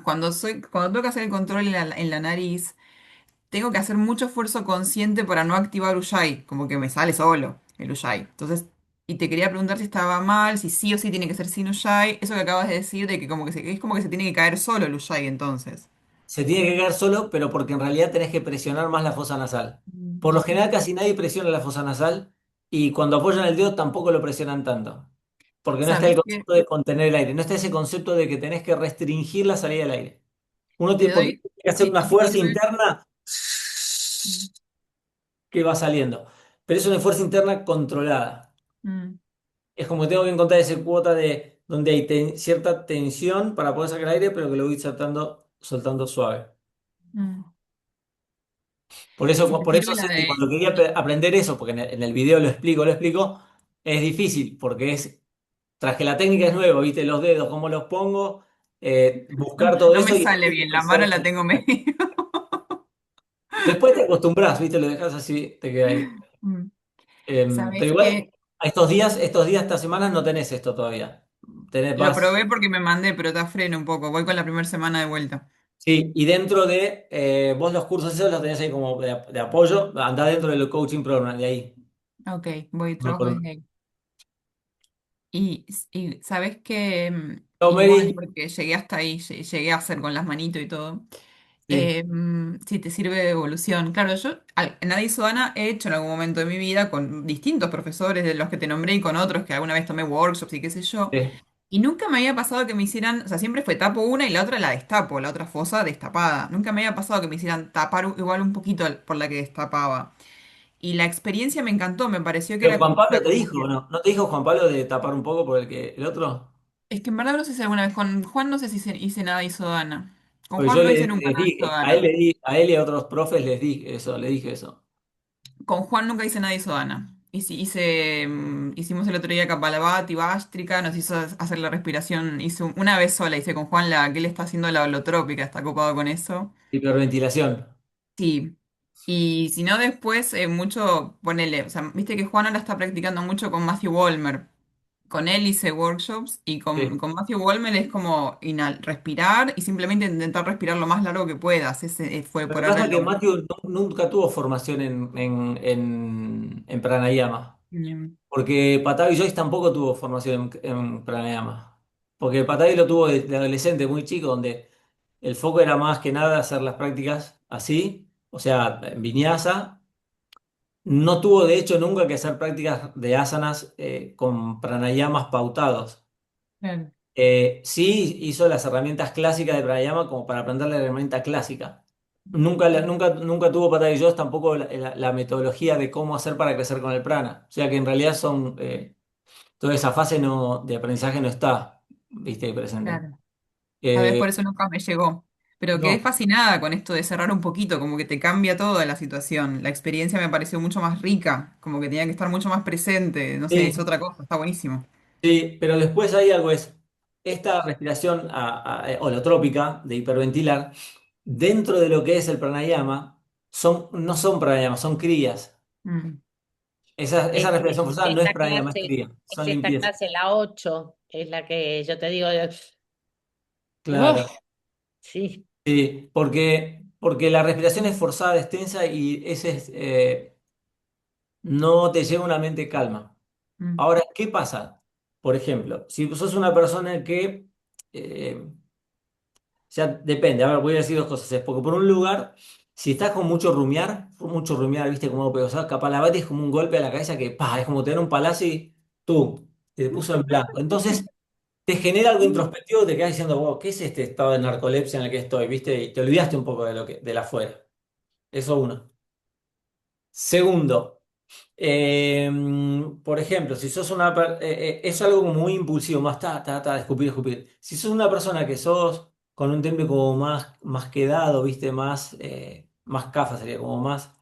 [SPEAKER 3] Cuando tengo que hacer el control en la nariz, tengo que hacer mucho esfuerzo consciente para no activar Ujjayi, como que me sale solo el Ujjayi. Entonces, y te quería preguntar si estaba mal, si sí o sí tiene que ser sin Ujjayi, eso que acabas de decir de que como que es como que se tiene que caer solo el Ujjayi entonces.
[SPEAKER 1] Se tiene que quedar solo, pero porque en realidad tenés que presionar más la fosa nasal.
[SPEAKER 3] Mm.
[SPEAKER 1] Por lo general, casi nadie presiona la fosa nasal y cuando apoyan el dedo tampoco lo presionan tanto. Porque no está el
[SPEAKER 3] ¿Sabes qué?
[SPEAKER 1] concepto de contener el aire, no está ese concepto de que tenés que restringir la salida del aire.
[SPEAKER 3] Te
[SPEAKER 1] Porque
[SPEAKER 3] doy,
[SPEAKER 1] tiene que hacer una
[SPEAKER 3] si te
[SPEAKER 1] fuerza
[SPEAKER 3] sirve.
[SPEAKER 1] interna
[SPEAKER 3] Mm.
[SPEAKER 1] que va saliendo. Pero es una fuerza interna controlada.
[SPEAKER 3] Mm.
[SPEAKER 1] Es como que tengo que encontrar esa cuota de donde hay cierta tensión para poder sacar aire, pero que lo voy soltando suave.
[SPEAKER 3] Mm.
[SPEAKER 1] Por eso,
[SPEAKER 3] Si te
[SPEAKER 1] por eso
[SPEAKER 3] sirve la
[SPEAKER 1] Ceci,
[SPEAKER 3] de.
[SPEAKER 1] cuando quería aprender eso, porque en el video lo explico, es difícil, porque tras que la técnica es nueva, viste los dedos, cómo los pongo,
[SPEAKER 3] No,
[SPEAKER 1] buscar todo
[SPEAKER 3] no me
[SPEAKER 1] eso y
[SPEAKER 3] sale bien, la
[SPEAKER 1] hacer
[SPEAKER 3] mano la
[SPEAKER 1] esto.
[SPEAKER 3] tengo medio.
[SPEAKER 1] Después te acostumbras, viste, lo dejas así, te queda ahí.
[SPEAKER 3] Mm.
[SPEAKER 1] Pero
[SPEAKER 3] ¿Sabes
[SPEAKER 1] igual,
[SPEAKER 3] qué?
[SPEAKER 1] estas semanas no tenés esto todavía.
[SPEAKER 3] Lo
[SPEAKER 1] Vas.
[SPEAKER 3] probé porque me mandé, pero te freno un poco. Voy con la primera semana de vuelta.
[SPEAKER 1] Sí, y dentro de vos los cursos esos los tenés ahí como de apoyo, andá dentro del coaching program, de ahí.
[SPEAKER 3] Ok, voy,
[SPEAKER 1] No,
[SPEAKER 3] trabajo desde ahí. Y sabes que
[SPEAKER 1] no,
[SPEAKER 3] igual,
[SPEAKER 1] Mary,
[SPEAKER 3] porque llegué hasta ahí, llegué a hacer con las manitos y todo.
[SPEAKER 1] sí,
[SPEAKER 3] Si te sirve de evolución. Claro, yo en Adisodana he hecho en algún momento de mi vida con distintos profesores de los que te nombré y con otros que alguna vez tomé workshops y qué sé yo.
[SPEAKER 1] sí.
[SPEAKER 3] Y nunca me había pasado que me hicieran, o sea, siempre fue tapo una y la otra la destapo, la otra fosa destapada. Nunca me había pasado que me hicieran tapar igual un poquito por la que destapaba. Y la experiencia me encantó, me pareció que
[SPEAKER 1] Pero
[SPEAKER 3] era
[SPEAKER 1] Juan
[SPEAKER 3] una
[SPEAKER 1] Pablo te
[SPEAKER 3] como
[SPEAKER 1] dijo,
[SPEAKER 3] que...
[SPEAKER 1] ¿no? ¿No te dijo Juan Pablo de tapar un poco por el otro?
[SPEAKER 3] Es que en verdad no sé si alguna vez con Juan no sé si hice nada isodana. Con
[SPEAKER 1] Pues
[SPEAKER 3] Juan
[SPEAKER 1] yo
[SPEAKER 3] no hice nunca
[SPEAKER 1] les
[SPEAKER 3] nada
[SPEAKER 1] dije,
[SPEAKER 3] isodana.
[SPEAKER 1] a él y a otros profes les dije eso, le dije eso.
[SPEAKER 3] Con Juan nunca hice nada isodana. Hicimos el otro día Kapalabhati, Bhastrika, nos hizo hacer la respiración. Hice una vez sola, hice con Juan la que él está haciendo la holotrópica, está ocupado con eso.
[SPEAKER 1] Hiperventilación.
[SPEAKER 3] Sí. Y si no, después mucho, ponele, o sea, viste que Juan ahora está practicando mucho con Matthew Walmer. Con él hice workshops y
[SPEAKER 1] Sí.
[SPEAKER 3] con Matthew Walmer es como respirar y simplemente intentar respirar lo más largo que puedas. Ese fue
[SPEAKER 1] Lo
[SPEAKER 3] por
[SPEAKER 1] que
[SPEAKER 3] ahora
[SPEAKER 1] pasa es que
[SPEAKER 3] lo...
[SPEAKER 1] Matthew nunca tuvo formación en pranayama.
[SPEAKER 3] Mm,
[SPEAKER 1] Porque Patavi Joyce tampoco tuvo formación en pranayama. Porque Patavi lo tuvo de adolescente, muy chico, donde el foco era más que nada hacer las prácticas así, o sea, en vinyasa. No tuvo, de hecho, nunca que hacer prácticas de asanas con pranayamas pautados.
[SPEAKER 3] claro,
[SPEAKER 1] Sí hizo las herramientas clásicas de pranayama como para aprender la herramienta clásica. Nunca tuvo Patavi Joyce tampoco la metodología de cómo hacer para crecer con el prana. O sea que en realidad son... toda esa fase de aprendizaje no está, viste, presente.
[SPEAKER 3] claro. Tal vez
[SPEAKER 1] Eh,
[SPEAKER 3] por eso nunca me llegó. Pero quedé
[SPEAKER 1] no,
[SPEAKER 3] fascinada con esto de cerrar un poquito, como que te cambia toda la situación. La experiencia me pareció mucho más rica, como que tenía que estar mucho más presente. No sé, es
[SPEAKER 1] sí,
[SPEAKER 3] otra cosa, está buenísimo.
[SPEAKER 1] sí, pero después hay algo, es esta respiración holotrópica de hiperventilar, dentro de lo que es el pranayama, no son pranayamas, son kriyas.
[SPEAKER 3] Mm,
[SPEAKER 1] Esa respiración forzada no es
[SPEAKER 2] Esta
[SPEAKER 1] pranayama, es
[SPEAKER 2] clase,
[SPEAKER 1] kriya,
[SPEAKER 2] es
[SPEAKER 1] son
[SPEAKER 2] esta
[SPEAKER 1] limpieza.
[SPEAKER 2] clase, la 8 es la que yo te digo, ¡oh!
[SPEAKER 1] Claro,
[SPEAKER 2] Sí,
[SPEAKER 1] sí, porque la respiración es forzada, extensa y ese no te lleva una mente calma.
[SPEAKER 3] mm,
[SPEAKER 1] Ahora, ¿qué pasa? Por ejemplo, si sos una persona que, eh, ya depende, a ver, voy a decir dos cosas, es porque por un lugar, si estás con mucho rumiar, viste, como, pero, o sea, Kapalabhati es como un golpe a la cabeza que, pa, es como tener un palacio y tú, te puso en blanco. Entonces, te genera algo introspectivo, te quedas diciendo, wow, ¿qué es este estado de narcolepsia en el que estoy? ¿Viste? Y te olvidaste un poco de la afuera. Eso uno. Segundo. Eh, por ejemplo, si sos es algo como muy impulsivo, más escupir, escupir. Si sos una persona que sos con un temple como más quedado, viste, más cafa, sería como más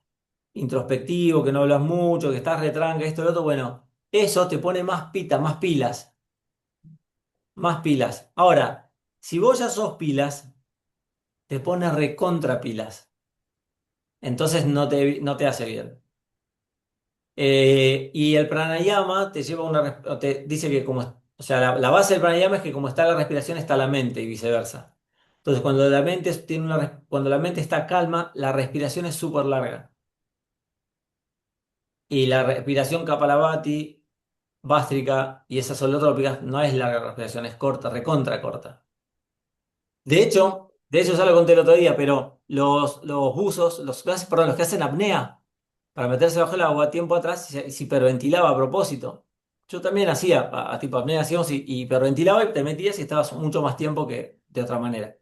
[SPEAKER 1] introspectivo, que no hablas mucho, que estás retranca, esto, lo otro, bueno, eso te pone más pita, más pilas, más pilas. Ahora, si vos ya sos pilas, te pone recontra pilas. Entonces no te hace bien. Y el pranayama te lleva o te dice que o sea, la base del pranayama es que como está la respiración está la mente y viceversa. Entonces, cuando la mente está calma, la respiración es súper larga. Y la respiración Kapalabhati, Bástrica y esas holotrópicas no es larga respiración, es corta, recontra corta. De hecho, ya lo conté el otro día, pero los buzos, perdón, los que hacen apnea para meterse bajo el agua, tiempo atrás se hiperventilaba a propósito. Yo también hacía, a tipo apnea hacíamos y hiperventilaba y te metías y estabas mucho más tiempo que de otra manera.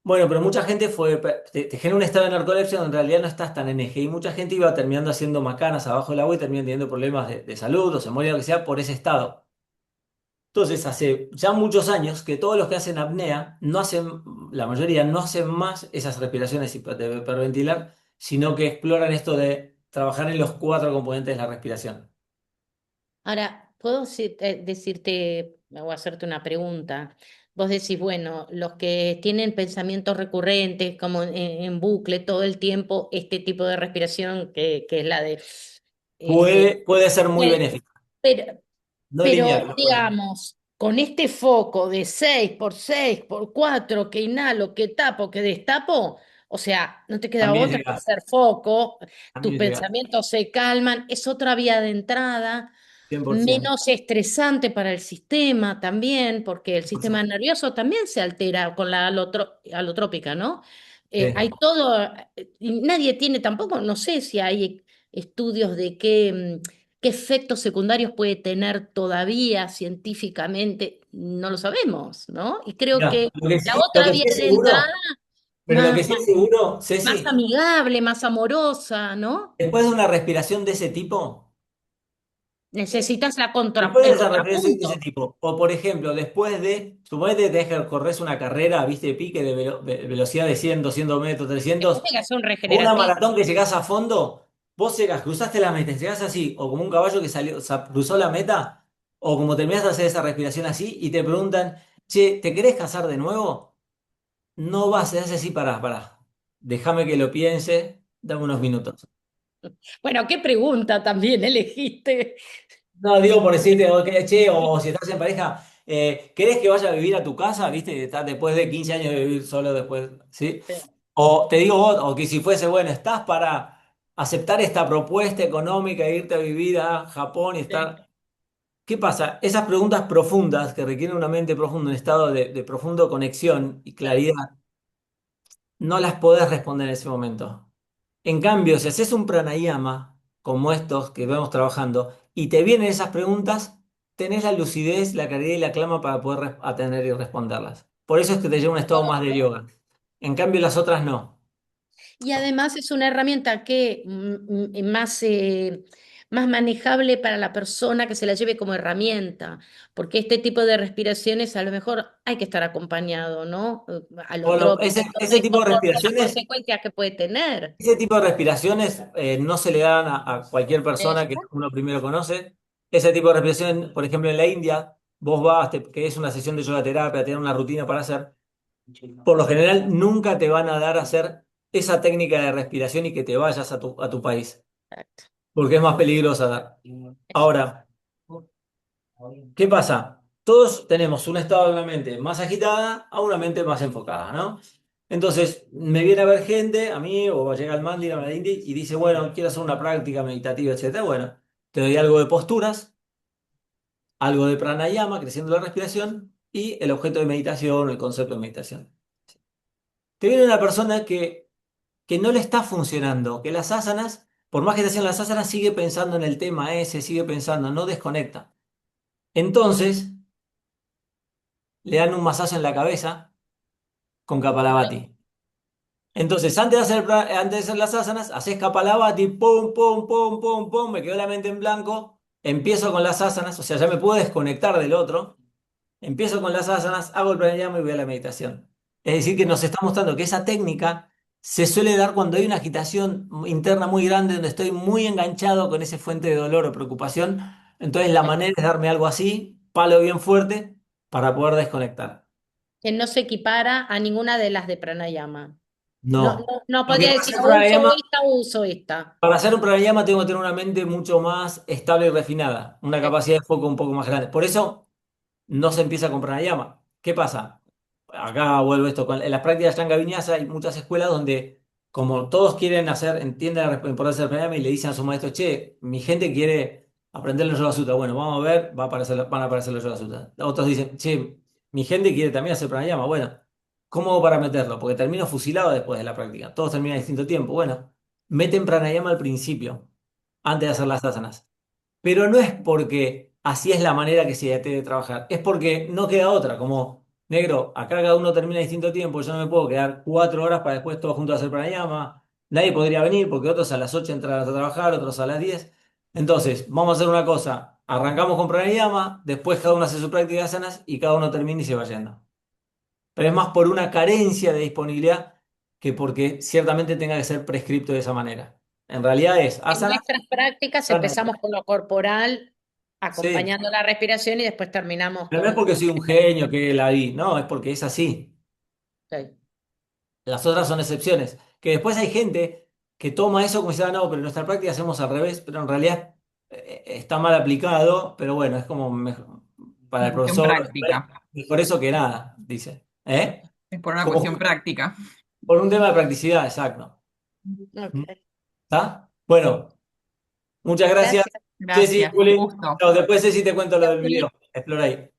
[SPEAKER 1] Bueno, pero mucha gente te genera un estado de narcolepsia donde en realidad no estás tan en eje y mucha gente iba terminando haciendo macanas abajo del agua y terminan teniendo problemas de salud o se moría lo que sea por ese estado. Entonces, hace ya muchos años que todos los que hacen apnea, no hacen, la mayoría no hacen más esas respiraciones de hiperventilar, sino que exploran esto de trabajar en los cuatro componentes de la respiración.
[SPEAKER 2] ahora, ¿puedo decirte o hacerte una pregunta? Vos decís, bueno, los que tienen pensamientos recurrentes, como en bucle todo el tiempo, este tipo de respiración que es la de... eh,
[SPEAKER 1] Puede ser muy
[SPEAKER 2] eh,
[SPEAKER 1] benéfico,
[SPEAKER 2] pero,
[SPEAKER 1] no lineal,
[SPEAKER 2] pero,
[SPEAKER 1] pero puede ser.
[SPEAKER 2] digamos, con este foco de 6 por 6 por 4 que inhalo, que tapo, que destapo, o sea, no te queda
[SPEAKER 1] También
[SPEAKER 2] otra que
[SPEAKER 1] llega,
[SPEAKER 2] hacer foco, tus
[SPEAKER 1] también llega,
[SPEAKER 2] pensamientos se calman, es otra vía de entrada
[SPEAKER 1] 100%.
[SPEAKER 2] menos estresante para el sistema también, porque el sistema
[SPEAKER 1] 100%.
[SPEAKER 2] nervioso también se altera con la alotrópica, ¿no?
[SPEAKER 1] Sí.
[SPEAKER 2] Hay todo, y nadie tiene tampoco, no sé si hay estudios de qué ¿Qué efectos secundarios puede tener todavía científicamente? No lo sabemos, ¿no? Y creo
[SPEAKER 1] Mira,
[SPEAKER 2] que la
[SPEAKER 1] lo
[SPEAKER 2] otra
[SPEAKER 1] que sí es
[SPEAKER 2] viene de entrada
[SPEAKER 1] seguro, pero lo
[SPEAKER 2] más,
[SPEAKER 1] que sí es seguro,
[SPEAKER 2] más
[SPEAKER 1] Ceci,
[SPEAKER 2] amigable, más amorosa, ¿no?
[SPEAKER 1] después de una respiración de ese tipo,
[SPEAKER 2] Necesitas
[SPEAKER 1] después de
[SPEAKER 2] el
[SPEAKER 1] esa respiración de ese
[SPEAKER 2] contrapunto.
[SPEAKER 1] tipo, o por ejemplo, después de, suponete que tenés que correr una carrera, viste, de pique de velocidad de 100, 200 metros,
[SPEAKER 2] Después
[SPEAKER 1] 300,
[SPEAKER 2] hay que hacer un
[SPEAKER 1] o una
[SPEAKER 2] regenerativo.
[SPEAKER 1] maratón que llegás a fondo, vos llegás, cruzaste la meta, llegás así, o como un caballo que salió, cruzó la meta, o como terminás de hacer esa respiración así, y te preguntan, che, ¿te querés casar de nuevo? No vas, se hace así, pará. Déjame que lo piense, dame unos minutos.
[SPEAKER 2] Bueno, qué pregunta también elegiste.
[SPEAKER 1] No, digo por decirte, che, o si estás en pareja, ¿querés que vaya a vivir a tu casa? ¿Viste? Estás después de 15 años de vivir solo después, ¿sí? O te digo vos, o que si fuese, bueno, ¿estás para aceptar esta propuesta económica e irte a vivir a Japón y
[SPEAKER 2] Sí.
[SPEAKER 1] estar? ¿Qué pasa? Esas preguntas profundas que requieren una mente profunda, un estado de profundo conexión y claridad, no las podés responder en ese momento. En cambio, si haces un pranayama como estos que vemos trabajando y te vienen esas preguntas, tenés la lucidez, la claridad y la clama para poder atender y responderlas. Por eso es que te lleva a un estado más de yoga. En cambio, las otras no.
[SPEAKER 2] Y además es una herramienta que más, más manejable para la persona que se la lleve como herramienta, porque este tipo de respiraciones a lo mejor hay que estar acompañado, ¿no?
[SPEAKER 1] O lo-
[SPEAKER 2] Alotrópico,
[SPEAKER 1] ese tipo de
[SPEAKER 2] por las
[SPEAKER 1] respiraciones,
[SPEAKER 2] consecuencias que puede tener.
[SPEAKER 1] ese tipo de respiraciones no se le dan a cualquier persona que
[SPEAKER 2] Eso.
[SPEAKER 1] uno primero conoce. Ese tipo de respiración, por ejemplo, en la India, vos vas, que es una sesión de yoga terapia, te dan una rutina para hacer. Por lo general, nunca te van a dar a hacer esa técnica de respiración y que te vayas a tu país,
[SPEAKER 2] Exacto.
[SPEAKER 1] porque es más peligrosa. Ahora, ¿qué pasa? Todos tenemos un estado de una mente más agitada a una mente más enfocada, ¿no? Entonces, me viene a ver gente, a mí, o llega al Mandir, a la India, y dice, bueno, quiero hacer una práctica meditativa, etcétera. Bueno, te doy algo de posturas, algo de pranayama, creciendo la respiración, y el objeto de meditación o el concepto de meditación. Te viene una persona que no le está funcionando, que las asanas, por más que te hacen las asanas, sigue pensando en el tema ese, sigue pensando, no desconecta. Entonces, le dan un masaje en la cabeza con Kapalabhati. Entonces, antes de hacer las asanas, haces Kapalabhati, pum, pum, pum, pum, pum, me quedó la mente en blanco, empiezo con las asanas, o sea, ya me puedo desconectar del otro, empiezo con las asanas, hago el pranayama y voy a la meditación. Es decir, que nos está mostrando que esa técnica se suele dar cuando hay una agitación interna muy grande, donde estoy muy enganchado con esa fuente de dolor o preocupación. Entonces, la manera es darme algo así, palo bien fuerte, para poder desconectar.
[SPEAKER 2] Que no se equipara a ninguna de las de pranayama. No,
[SPEAKER 1] No.
[SPEAKER 2] no, no
[SPEAKER 1] Porque
[SPEAKER 2] podría decir, "Oh, uso esta".
[SPEAKER 1] para hacer un pranayama tengo que tener una mente mucho más estable y refinada, una capacidad de foco un poco más grande. Por eso no se empieza con pranayama. ¿Qué pasa? Acá vuelvo esto, en las prácticas Shanga Vinyasa hay muchas escuelas donde, como todos quieren hacer, entienden la importancia del pranayama y le dicen a su maestro, che, mi gente quiere aprender los Yoga Sutras. Bueno, vamos a ver, van a aparecer los Yoga Sutras. Otros dicen, che, mi gente quiere también hacer pranayama. Bueno, ¿cómo hago para meterlo? Porque termino fusilado después de la práctica. Todos terminan a distinto tiempo. Bueno, meten pranayama al principio, antes de hacer las asanas. Pero no es porque así es la manera que se debe trabajar, es porque no queda otra, como negro, acá cada uno termina a distinto tiempo, yo no me puedo quedar 4 horas para después todos juntos hacer pranayama, nadie podría venir porque otros a las 8 entran a trabajar, otros a las 10. Entonces, vamos a hacer una cosa, arrancamos con pranayama, después cada uno hace su práctica de asanas y cada uno termina y se va yendo. Pero es más por una carencia de disponibilidad que porque ciertamente tenga que ser prescripto de esa manera. En realidad es
[SPEAKER 2] En
[SPEAKER 1] asanas,
[SPEAKER 2] nuestras prácticas
[SPEAKER 1] pranayama.
[SPEAKER 2] empezamos con lo corporal,
[SPEAKER 1] Sí.
[SPEAKER 2] acompañando la respiración y después terminamos
[SPEAKER 1] Pero no es
[SPEAKER 2] con...
[SPEAKER 1] porque soy un genio que la vi, no, es porque es así.
[SPEAKER 2] Sí.
[SPEAKER 1] Las otras son excepciones. Que después hay gente que toma eso como si, no, pero en nuestra práctica hacemos al revés, pero en realidad está mal aplicado, pero bueno, es como para el
[SPEAKER 3] Una cuestión
[SPEAKER 1] profesor,
[SPEAKER 3] práctica.
[SPEAKER 1] mejor eso que nada, dice. ¿Eh?
[SPEAKER 3] Es por una
[SPEAKER 1] Como
[SPEAKER 3] cuestión práctica.
[SPEAKER 1] por un tema de practicidad, exacto.
[SPEAKER 2] Ok.
[SPEAKER 1] ¿Está? Bueno, muchas gracias.
[SPEAKER 2] Gracias.
[SPEAKER 1] Ceci,
[SPEAKER 3] Gracias, un
[SPEAKER 1] Juli.
[SPEAKER 3] gusto.
[SPEAKER 1] Chao, después Ceci te cuento lo
[SPEAKER 2] Chao,
[SPEAKER 1] del video.
[SPEAKER 2] Juli.
[SPEAKER 1] Explora ahí.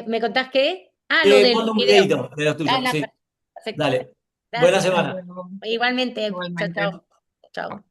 [SPEAKER 2] ¿Me contás qué? Ah, lo del
[SPEAKER 1] Mando un
[SPEAKER 2] video.
[SPEAKER 1] videito de los
[SPEAKER 2] Ah,
[SPEAKER 1] tuyos,
[SPEAKER 2] no,
[SPEAKER 1] sí.
[SPEAKER 2] perfecto.
[SPEAKER 1] Dale. Buena
[SPEAKER 2] Gracias.
[SPEAKER 3] Hasta
[SPEAKER 1] semana.
[SPEAKER 3] luego.
[SPEAKER 2] Igualmente. Chao,
[SPEAKER 3] Igualmente.
[SPEAKER 2] chao. Chao.